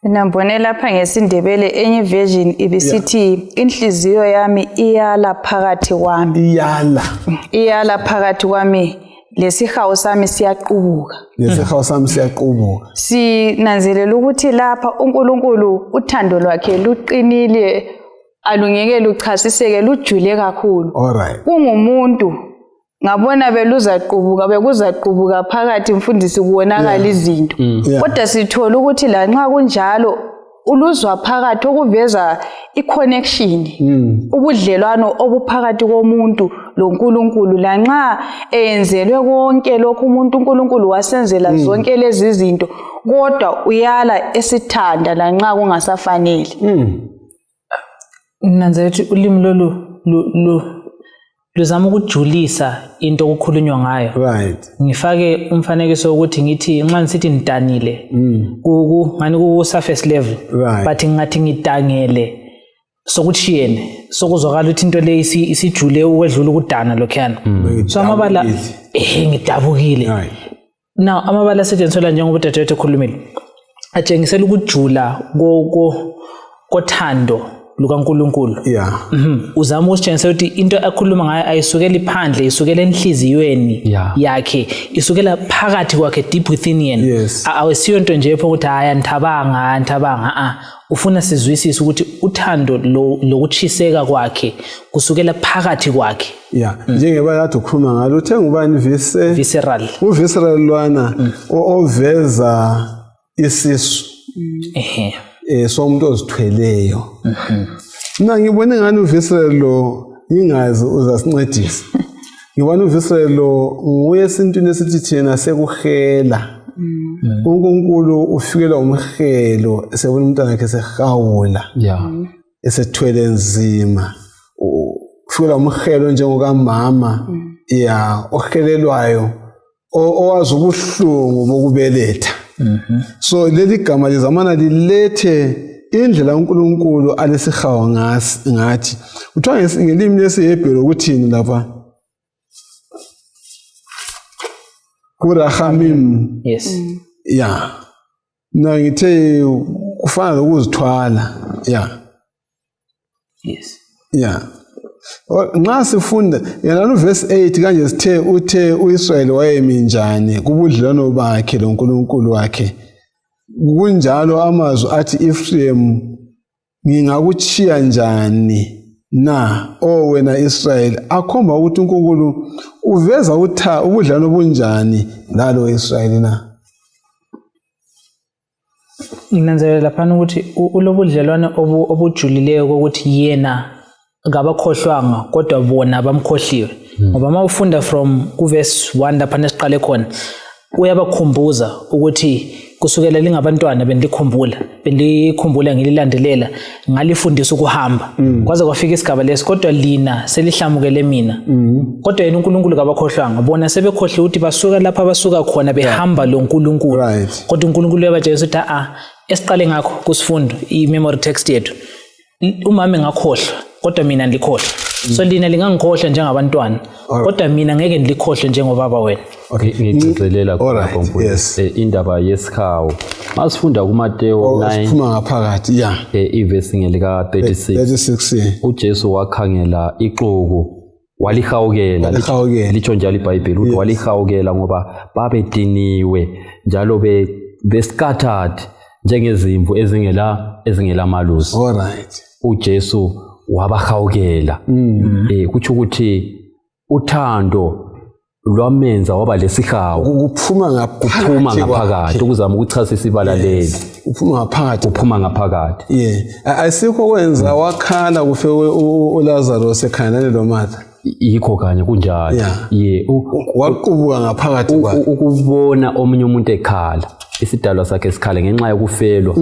Nambone lapha ngesindebele enye version ibisithi inhliziyo yami iyala phakathi kwami. Iyala phakathi kwami lesihawu sami siyaqubuka. Sinanzelela ukuthi lapha uNkulunkulu uthando lwakhe luqinile alungeke luchasiseke lujule kakhulu. Kungumuntu ngabona bekuzaqubuka phakathi mfundisi kuwonakala izinto kodwa sithola ukuthi la nxa kunjalo uluzwa phakathi okuveza iconnection ubudlelwano obuphakathi komuntu loNkulunkulu la nxa eyenzelwe konke lokho uNkulunkulu wasenzela zonke lezi zinto kodwa uyala esithanda la nxa kungasafanele. Nanze ukuthi ulimi lolu luzama ukujulisa into okukhulunywa ngayo. Ngifake umfanekiso ukuthi ngithi nxa ngisithi nidanile ngani ku surface level but ngathi ngidangele sokuthiyene sokuzwakala ukuthi into le isijule ukwedlula ukudana lokhana so amabala ngidabukile now amabala asetshenziswa njengoba udadewethu ekhulumile atshengisela ukujula kothando lukaNkulunkulu. Uzama ukusitshengisa ukuthi into akhuluma ngayo ayisukeli phandle isukela enhliziyweni yakhe isukela phakathi kwakhe deep within yena. Awesiyo into nje epho ukuthi haya nithabanga ufuna sizwisise ukuthi uthando lokuchiseka kwakhe kusukela phakathi kwakhe. Njengoba kade ukhuluma ngalo uthe ngubani visceral uvisceral lwana oveza isisu somuntu ozithweleyo. Mina ngibone ngani uvisceral lo ingazi uzasincedisa. Ngibona uvisceral lo nguye esintwini esithi thina sekuhela. uNkulunkulu ufikela umhelo esebona umntana wakhe sehawula esethwele nzima ufikela umhelo njengokamama ohelelwayo owazi ubuhlungu bokubeletha So leli gama lizamana lilethe indlela uNkulunkulu alesihawu ngathi kuthiwa ngelimi lesihebheru ukuthini lapha kurachamim. Yes. Yeah. Na ngithe kufana lokuzithwala. Yeah. Yes. Yeah. Nxa sifunda yena verse 8 kanje sithe uthe uIsrael wayemi njani kubudlelwano bakhe loNkulunkulu wakhe. Kunjalo amazwi athi Ephraim ngingakuchiya njani na wena Israel akhomba ukuthi uNkulunkulu uveza ubudlelwano bunjani lalo Israel na. Nginanzelela lapha ukuthi ulobudlelwane obujulileyo ukuthi yena ngabakhohlwanga kodwa bona bamkhohliwe. Ngoba mawufunda from kuverse 1 lapha nesiqale khona uyabakhumbuza ukuthi kusukela lingabantwana bendilikhumbula ngililandelela ngalifundisa ukuhamba kwaze kwafika isigaba lesi kodwa lina selihlamukele mina. Kodwa yena uNkulunkulu kabakhohlwanga bona sebekhohle ukuthi basuka lapha basuka khona behamba lo uNkulunkulu. Kodwa uNkulunkulu uyabatshela ukuthi esiqale ngakho kusifundo i-memory text yethu umama engakhohlwa kodwa mina ndikhohlwa. So lina lingangikhohlwa njengabantwana kodwa mina ngeke ndilikhohlwe njengobaba wena. Ngigcizelela khona mfundisi indaba yesihawu masifunda kuMateyu 9 siphuma ngaphakathi ivesi ngelika 36 uJesu wakhangela ixuku walihawukela litsho njalo iBhayibheli ukuthi walihawukela ngoba babediniwe njalo bescattered njengezimvu ezingela malusi. uJesu wabahawukela kuthi ukuthi uthando lwamenza waba lesihawu kuphuma ngaphakathi ukuzama ukuchasisa ibalaleli uphuma ngaphakathi asikho kwenza wakhala kufe uLazarus ekhanane lo Martha yikho kanye kunjalo waqubuka ngaphakathi ukubona omunye umuntu ekhala isidalwa sakhe sikhala ngenxa yokufelwa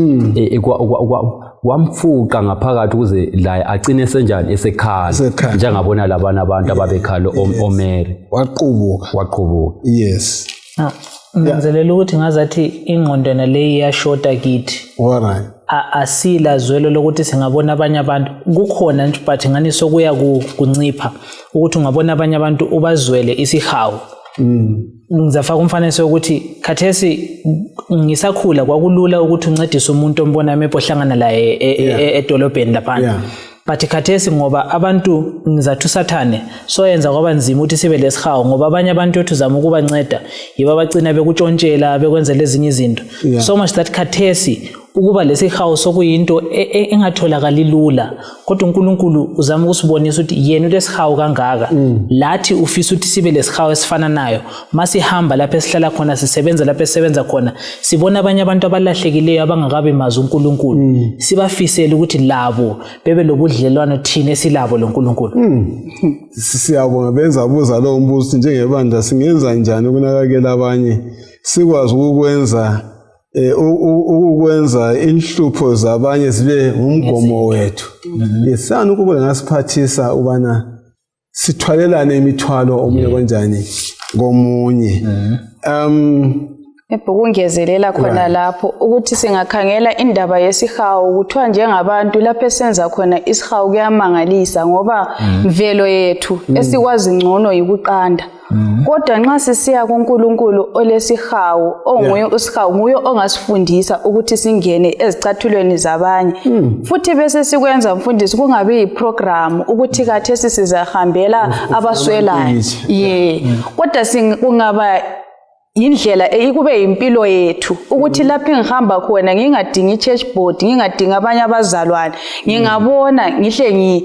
wamfuqa ngaphakathi ukuze la agcine senjani esekhala njengabona labana abantu ababekhala oMary waqhubuka. Yes. Nanzelela ukuthi ngazathi ingqondo naleyi iyashota kithi. Asila zwelo lokuthi singabona abanye abantu kukhona nje but ngani sokuya kuncipha ukuthi ungabona abanye abantu ubazwele isihawu. Ngizafaka umfanekiso ukuthi khathesi ngisakhula kwakulula ukuthi uncedise umuntu ombona emepo hlangana la edolobheni lapha. But khathesi ngoba abantu ngizathu Sathane so yenza kwaba nzima ukuthi sibe lesihawu ngoba abanye abantu ethu zama ukubanceda yiba abagcina bekutshontshela bekwenza lezinye izinto. So much that khathesi ukuba lesihawu sokuyinto engatholakali lula kodwa uNkulunkulu uzama ukusibonisa ukuthi yena ulesihawu kangaka lathi ufisa ukuthi sibe lesihawu esifana nayo masihamba lapha esihlala khona sisebenza lapha esisebenza khona sibona abanye abantu abalahlekileyo abangakabe mazi uNkulunkulu sibafisela ukuthi labo bebe lobudlelwano thina esilabo loNkulunkulu. Siyabonga benza buza lo mbuzo njengebandla singenza njani ukunakekela abanye sikwazi ukwenza inhlupho zabanye zibe umgomo wethu. Yesana ukube ngasiphathisa ubana sithwalelane imithwalo omunye kanjani ngomunye. Ebukungezelela khona lapho ukuthi singakhangela indaba yesihawu kuthiwa njengabantu lapho esenza khona isihawu kuyamangalisa ngoba mvelo yethu esikwazi ngcono yikuqanda. Kodwa nxa sisiya kuNkulunkulu olesihawu onguye usihawu nguye ongasifundisa ukuthi singene ezicathulweni zabanye. Futhi bese sikwenza mfundisi kungabe yiprogram ukuthi kathesi sizahambela abaswelayo. Kodwa kungaba indlela kube impilo yethu ukuthi lapho ngihamba khona ngingadingi ichurch board ngingadingi abanye abazalwane ngingabona ngihle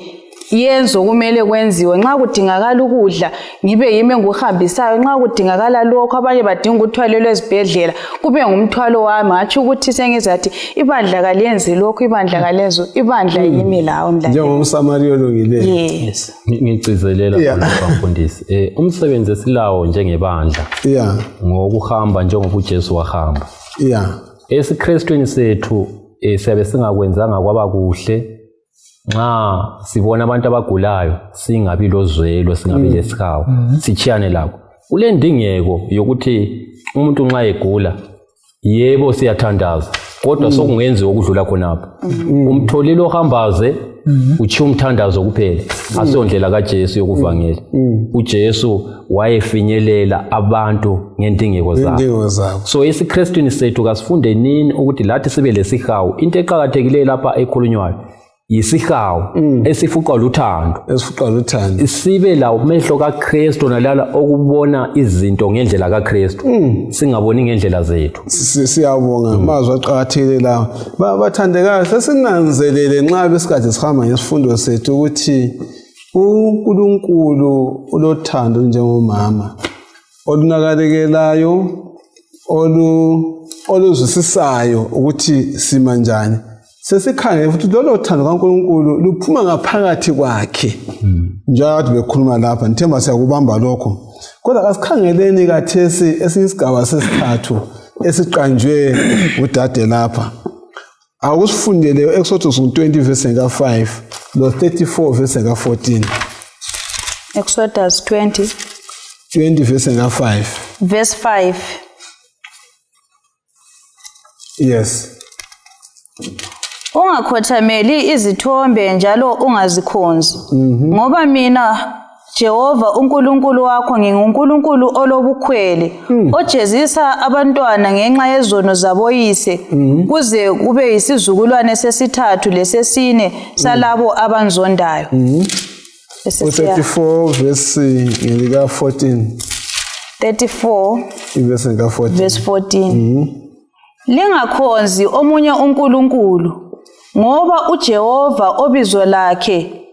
yenzo kumele kwenziwe nxa kudingakala ukudla ngibe yimi engihambisayo nxa kudingakala lokho abanye badinga ukuthwalelwa ezibhedlela kube ngumthwalo wami ngathi ukuthi sengizathi ibandla kaliyenzi lokho ibandla kalenzo ibandla yimi lawo mdla njengomsamariya olungileyo. Yes. Ngicizelelela mfundisi umsebenzi esilawo njengebandla ngokuhamba njengoba uJesu wahamba. EsiKristwini sethu siyabe singakwenzanga kwaba kuhle nxa sibona abantu abagulayo singabi lozwelo singabi lesihawu sichiyane lakho. Kule ndingeko yokuthi umuntu nxa egula yebo siyathandaza kodwa sokungenziwa ukudlula khonapho. Umtholile ohambaze uthi umthandazo kuphela asondlela kaJesu yokuvangela. uJesu wayefinyelela abantu ngendingeko zabo. So esiKristwini sethu kasifunde nini ukuthi lathi sibe lesihawu. Into eqhakathekileyo lapha ekhulunywayo yisihawu esifuqwa luthando. Sibe la umehlo kaKristu nalala okubona izinto ngendlela kaKristu. Singaboni ngendlela zethu. Siyabonga amazwi aqhakathekile lawo. Bathandekayo sesinanzelele nxa besikade sihamba ngesifundo sethu ukuthi uNkulunkulu ulothando njengomama olunakalekelayo oluzwisisayo ukuthi sima njani. Sesikhangele futhi lolo thando kaNkulunkulu luphuma ngaphakathi kwakhe. Njengoba bekhuluma lapha ngithemba siyakubamba lokho. Kodwa kasikhangeleni kathesi esinyisigaba sesithathu esiqanjwe udade lapha. Akusifundele Exodus 20 verse 5 lo 34 verse 14. Exodus 20 verse 5. Verse 5. Yes. Ungakhothameli izithombe njalo ungazikhonzi. Ngoba mina Jehova uNkulunkulu wakho nginguNkulunkulu olobukhwele ojezisa abantwana ngenxa yezono zaboyise kuze kube yisizukulwane sesithathu lesesine salabo abanzondayo. 34 verse ngelika 14. 34 verse 14. Verse 14. Lingakhonzi omunye uNkulunkulu ngoba uJehova obizo lakhe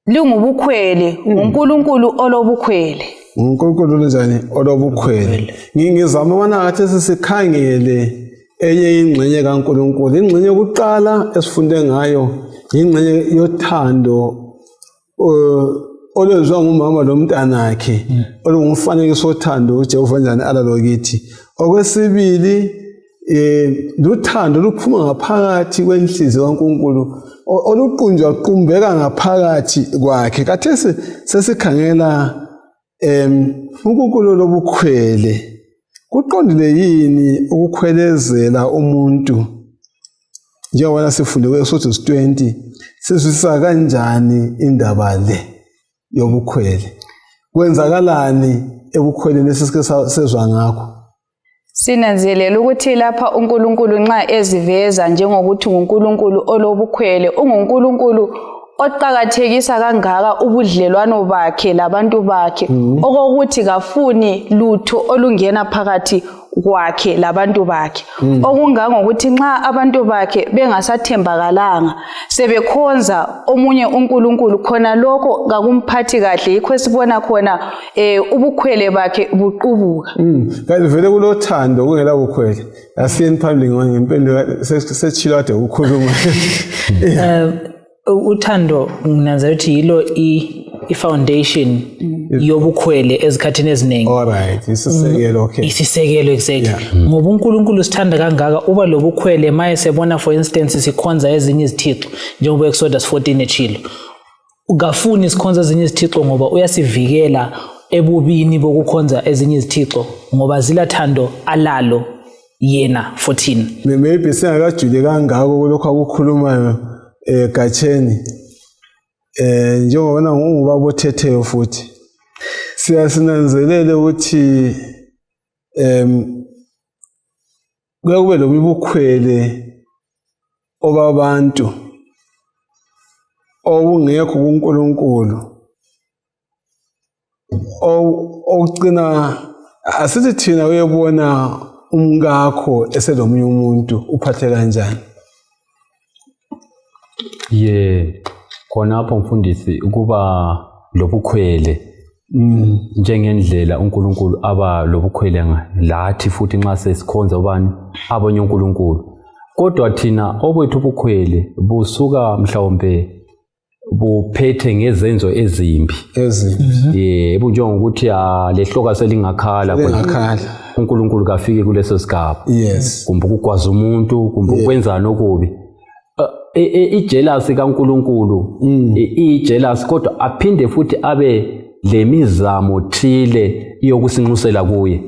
lingubukhwele uNkulunkulu olobukhwele. uNkulunkulu njani olobukhwele. Ngingizama ubona ngathi sisikhangele enye ingxenye kaNkulunkulu. Ingxenye yokuqala esifunde ngayo ingxenye yothando olwenziwa ngumama lomntanakhe olungumfanekiso wothando uJehova njani alalo kithi. Okwesibili luthando luphuma ngaphakathi kwenhliziyo kaNkulunkulu oluqunjwa qumbeka ngaphakathi kwakhe. Kathesi sesikhangela uNkulunkulu lobukhwele. Kuqondile yini ukukhwelezela umuntu? Njengoba sifunde kuExodus 20 sizwisisa kanjani indaba le yobukhwele? Kwenzakalani ebukhweleni esike sezwa ngakho? Sinanzelela ukuthi lapha uNkulunkulu nxa eziveza njengokuthi uNkulunkulu olobukhwele uNkulunkulu oqhakathekisa kangaka ubudlelwano bakhe labantu bakhe okokuthi kafuni lutho olungena phakathi kwakhe labantu bakhe. Okungangokuthi nxa abantu bakhe bengasathembakalanga sebekhonza omunye uNkulunkulu khona lokho kakumphathi kahle. Yikho sibona khona ubukhwele bakhe buqubuka. Kanti vele kulothando kungela bukhwele. Asiyeni phambili ngempela sechilo kade ukukhuluma. Uthando nginanzela ukuthi yilo i-foundation yobukhwele ezikhathini eziningi. Alright, isisekelo. Okay. Isisekelo exactly. Ngoba uNkulunkulu sithanda kangaka uba lobukhwele maye sebona for instance sikhonza ezinye izithixo njengoba Exodus 14 echilo. Ugafuni sikhonza ezinye izithixo ngoba uyasivikela ebubini bokukhonza ezinye izithixo ngoba zilathando alalo yena 14. Maybe singakajule kangako kulokho akukhulumayo Gacheni. Njengoba ungubaba othetheyo futhi siyasinanzelele ukuthi kube lobukhwele obabantu obungekho kuNkulunkulu ogcina asithi thina uyebona umkakho eselomunye umuntu uphathe kanjani. Khonapho mfundisi ukuba lobukhwele njengendlela uNkulunkulu aba lobukhwele lathi futhi nxa sesikhonza ubani abonye uNkulunkulu. Kodwa thina obethu ubukhwele busuka mhlawumbe buphethe ngezenzo ezimbi. Yebo njengokuthi lehloka selingakhala uNkulunkulu kafike kuleso sigaba. Kumbe ukugwaza umuntu kumbe ukwenza nokubi. Ijealousy kaNkulunkulu ijealous kodwa aphinde futhi abe lemizamo thile iyokusinxusela kuye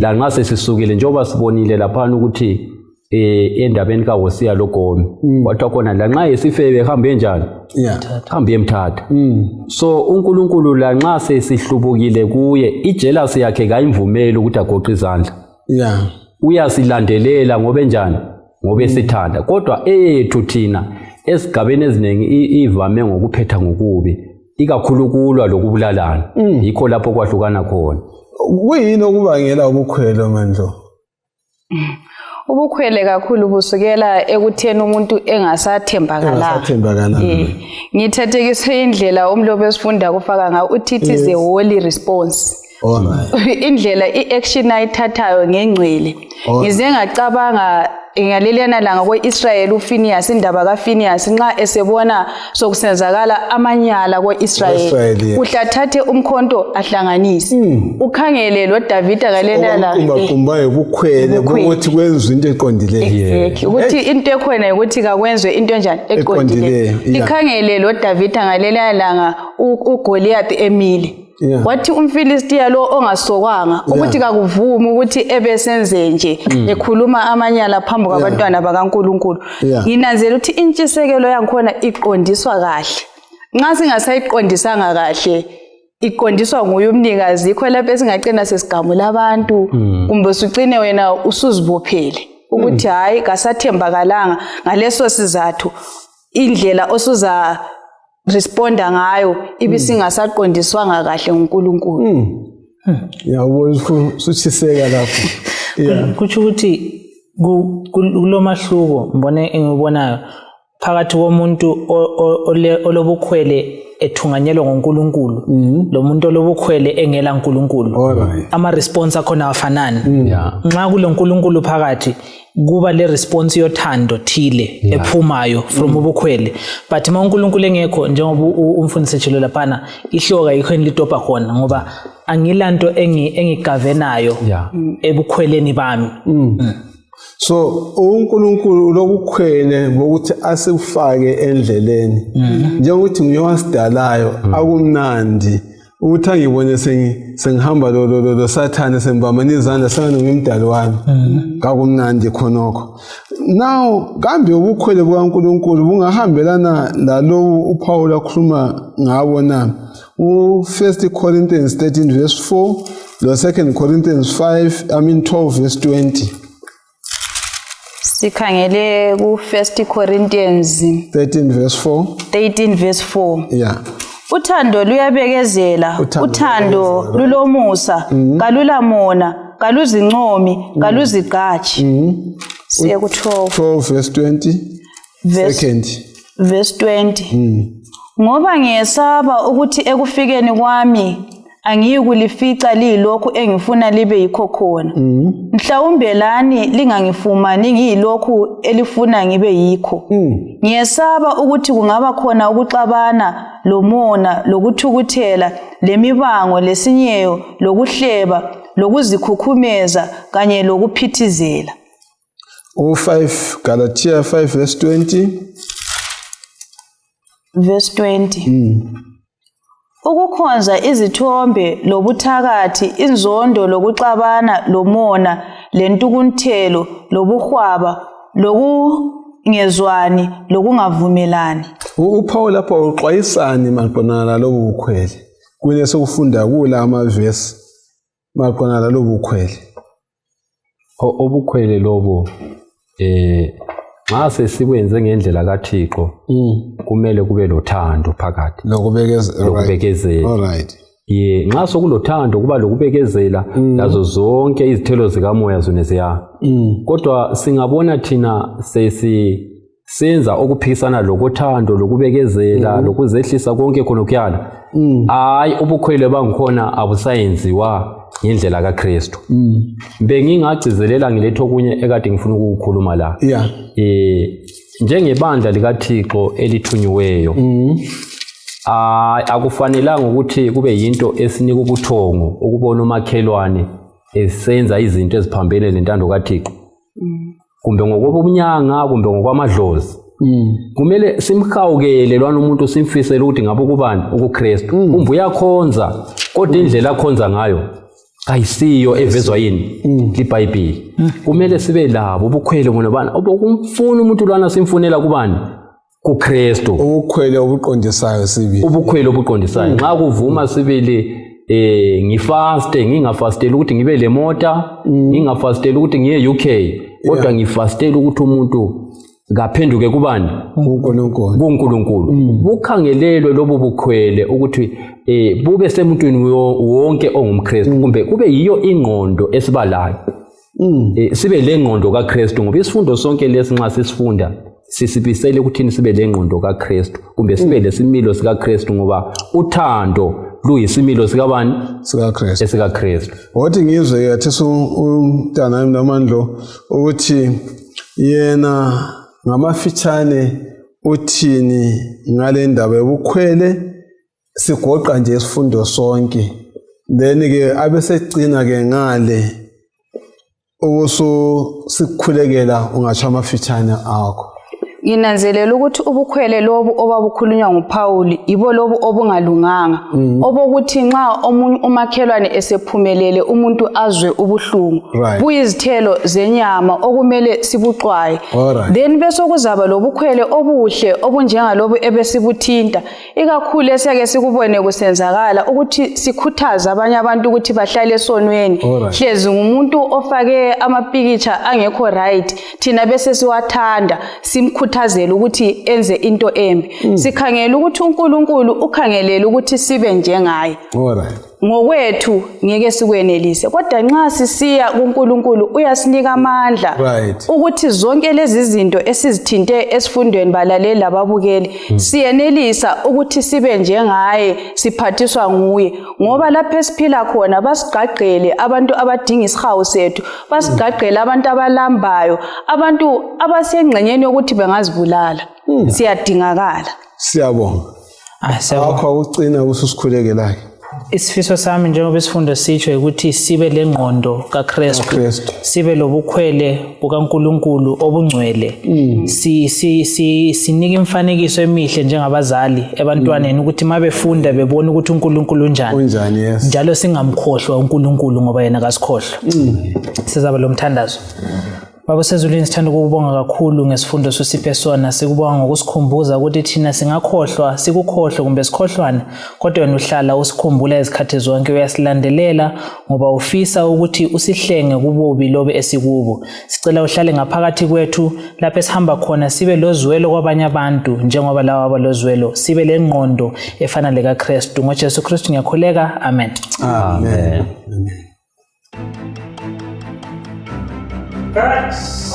la nxa sesisukile njengoba sibonile lapha ukuthi endabeni kaHosiya loGome wathi khona la nxa esifebe hambe njani hambe emthatha so uNkulunkulu la nxa sesihlubukile kuye ijealousy yakhe kayimvumeli ukuthi agoqe izandla uyasilandelela ngoba njani ngoba esithanda kodwa ethu thina esigabeni eziningi ivame ngokuphetha ngokubi ikakhulukulwa lokubulalana yikho lapho kwahlukana khona kuyini okubangela ubukhwele Mandlo ubukhwele kakhulu busukela ekutheni umuntu engasathembakalanga ngithathekise indlela umlobo esifunda kufaka ngayo uthi it is a holy response indlela iaction ayithathayo ngengcwele ngize ngacabanga ngaleliyana langa kwe-Israyeli uPhinehas indaba kaPhinehas nxa esebona sokusenzakala amanyala kwe-Israyeli uhlathathe umkhonto ahlanganise ukhangele lo David ngaleliyana kumbaye ubukhwele ukuthi kwenziwe into eqondileyo ukuthi into ekhona ukuthi kakwenziwe into njani eqondileyo ikhangele lo David ngaleliyana langa uGoliath emile wathi umFilistiya lo ongasokwanga ukuthi kakuvumi ukuthi ebesenze nje ekhuluma amanyala phambi kwabantwana bakaNkuluNkulu nginanzela ukuthi intshisekelo yankhona iqondiswa kahle nxa singasayiqondisanga kahle iqondiswa nguye umnikazi yikho lapho esingaqina sesigamula abantu kumbe sucine wena usuzibophele ukuthi hayi kasathembakalanga ngaleso sizathu indlela osuza responda ngayo ibisingasaqondiswanga kahle nguNkulunkulu yabo suchiseka lapho kuthi ukuthi kulomahluko engibonayo phakathi komuntu olobukhwele ethunganyelwa ngoNkulunkulu lo muntu olobukhwele engela uNkulunkulu ama response akhona afanana nxa kuloNkulunkulu phakathi kuba le response yothando thile ephumayo from ubukhwele but uma uNkulunkulu engekho njengoba umfundisi ejelo laphana ihloka yikho enilitopa khona ngoba angilanto engigavenayo ebukhweleni bami so uNkulunkulu lokukhwele ngokuthi asifake endleleni njengokuthi nguyowasidalayo akumnandi ukuthi angibone sengihamba lo Sathane sembambana izandla sangane ngimdali wami kakumnandi khonokho now kambe ubukhwele bukaNkulunkulu bungahambelana lalo uPaul akhuluma ngabo na u1 Corinthians 13 verse 4 lo 2 Corinthians 12 verse 20 sikhangele ku1 Corinthians 13 verse 4 uthando luyabekezela uthando lulomusa kalulamona kaluzincomi kaluzigqaji siye ku12 verse 20 ngoba ngiyesaba ukuthi ekufikeni kwami angiyikulifica lilokhu engifuna libe yikho khona mhlawumbe lani lingangifumani ngiyilokhu elifuna ngibe yikho ngiyesaba ukuthi kungaba khona ukuxabana lomona lokuthukuthela lemibango lesinyeyo lokuhleba lokuzikhukhumeza kanye lokuphithizela Galatia 5 verse 20 ukukhonza izithombe lobuthakathi inzondo lokuxabana lomona lentukunthelo lobuhwaba lokungezwani lokungavumelani uPaul lapha uxwayisani maqonana nalobu bukhwele kune sokufunda kula amavesi maqonana nalobu bukhwele obukhwele lobo nxa sesibwenze ngendlela kaThixo kumele kube lothando phakathi lokubekezela alright nxa sokulothando kuba lokubekezela lazo zonke izithelo zikamoya zone ziya kodwa singabona thina senza okuphikisana lokuthando lokubekezela lokuzehlisa konke khona kuyala hayi ubukhwele bangikhona abusayenziwa ngendlela kaKristu bengingagcizelela ngiletho kunye ekade ngifuna ukukhuluma la njengebandla likaThixo elithunyiweyo akufanelanga ukuthi kube yinto esinika ubuthongo ukubona umakhelwane esenza izinto eziphambene lentando kaThixo kumbe ngokobunyanga kumbe ngokwamadlozi kumele simhawukele lwana umuntu simfisele ukuthi ngabe kubani ukuKristu kumbe uyakhonza kodwa indlela akhonza ngayo ayisiyo evezwa yini iBhayibheli. Kumele sibe labo ubukhwele bona bana obokumfuna umuntu lwana simfunela kubani kuKristu, ubukhwele obuqondisayo sibili, ubukhwele obuqondisayo. Nxa kuvuma sibili ngifaste ngingafasteli ukuthi ngibe le mota, ngingafasteli ukuthi ngiye UK, kodwa ngifasteli ukuthi umuntu ngaphenduke kubani kuNkulunkulu. Bukhangelelwe lobo bukhwele ukuthi bube semuntwini wonke ongumKristu, kumbe kube yiyo ingqondo esibalayo. Sibe le ngqondo kaKristu, ngoba isifundo sonke lesi nxa sisifunda sisibisele ukuthini sibe le ngqondo kaKristu, kumbe sibe lesimilo sikaKristu, ngoba uthando luyisimilo sikabani sikaKristu, esikaKristu. Wathi ngizwe yathi umntana noMandlo ukuthi yena ngamafitshane uthini ngale ndaba yobukhwele, sigoqa nje isifundo sonke, then ke abesegcina ke ngale ubuso sikhulekela ungatsho amafitshane akho. Nginanzelela ukuthi ubukhwele lobu obabukhulunywa nguPaul ibo lobu obungalunganga, obokuthi nxa umakhelwane esephumelele umuntu azwe ubuhlungu, buyizithelo zenyama okumele sibuxwaye. Then bese kuzaba lobukhwele obuhle obunjengalobu ebesibuthinta, ikakhulu esiyake sikubone kusenzakala ukuthi sikhuthaza abanye abantu ukuthi bahlale esonweni, hlezi ngumuntu ofake amapikitsha angekho right, thina bese siwathanda simkhuthazela ukuthi enze into embi. Sikhangela ukuthi uNkulunkulu ukhangelela ukuthi sibe njengaye. Ngokwethu ngeke sikwenelise, kodwa nxa sisiya kuNkulunkulu uyasinika amandla ukuthi zonke lezi zinto esizithinte esifundweni balaleli lababukeli siyenelisa ukuthi sibe njengaye, siphathiswa nguye. Ngoba lapho esiphila khona basigqagqele abantu abadinga isihawu sethu, basigqagqele abantu abalambayo, abantu abasengxenyeni yokuthi bengazibulala. Siyadingakala. Siyabonga. Akho ukucina ususikhulekela. Isifiso sami njengoba isifundo sitsho ukuthi sibe lengqondo kaKristu, sibe lobukhwele bukaNkulunkulu obungcwele, sinike imfanekiso emihle njengabazali ebantwaneni ukuthi mabefunda bebone ukuthi uNkulunkulu unjani, njalo singamkhohlwa uNkulunkulu ngoba yena akasikhohlwa. Sizaba lomthandazo. Baba sezulwini sithanda ukubonga kakhulu ngesifundo sosiphe sona, sikubonga ngokusikhumbuza ukuthi thina singakhohlwa, sikukhohlwe kumbe sikhohlwana, kodwa wena uhlala usikhumbula izikhathi zonke, uyasilandelela ngoba ufisa ukuthi usihlenge kubobi lobe esikubo. Sicela uhlale ngaphakathi kwethu lapho esihamba khona, sibe lozwelo kwabanye abantu njengoba lawa abalozwelo, sibe lengqondo efana lekaKristu. NgoJesu Kristu ngiyakhuleka, amen. Amen. Thanks.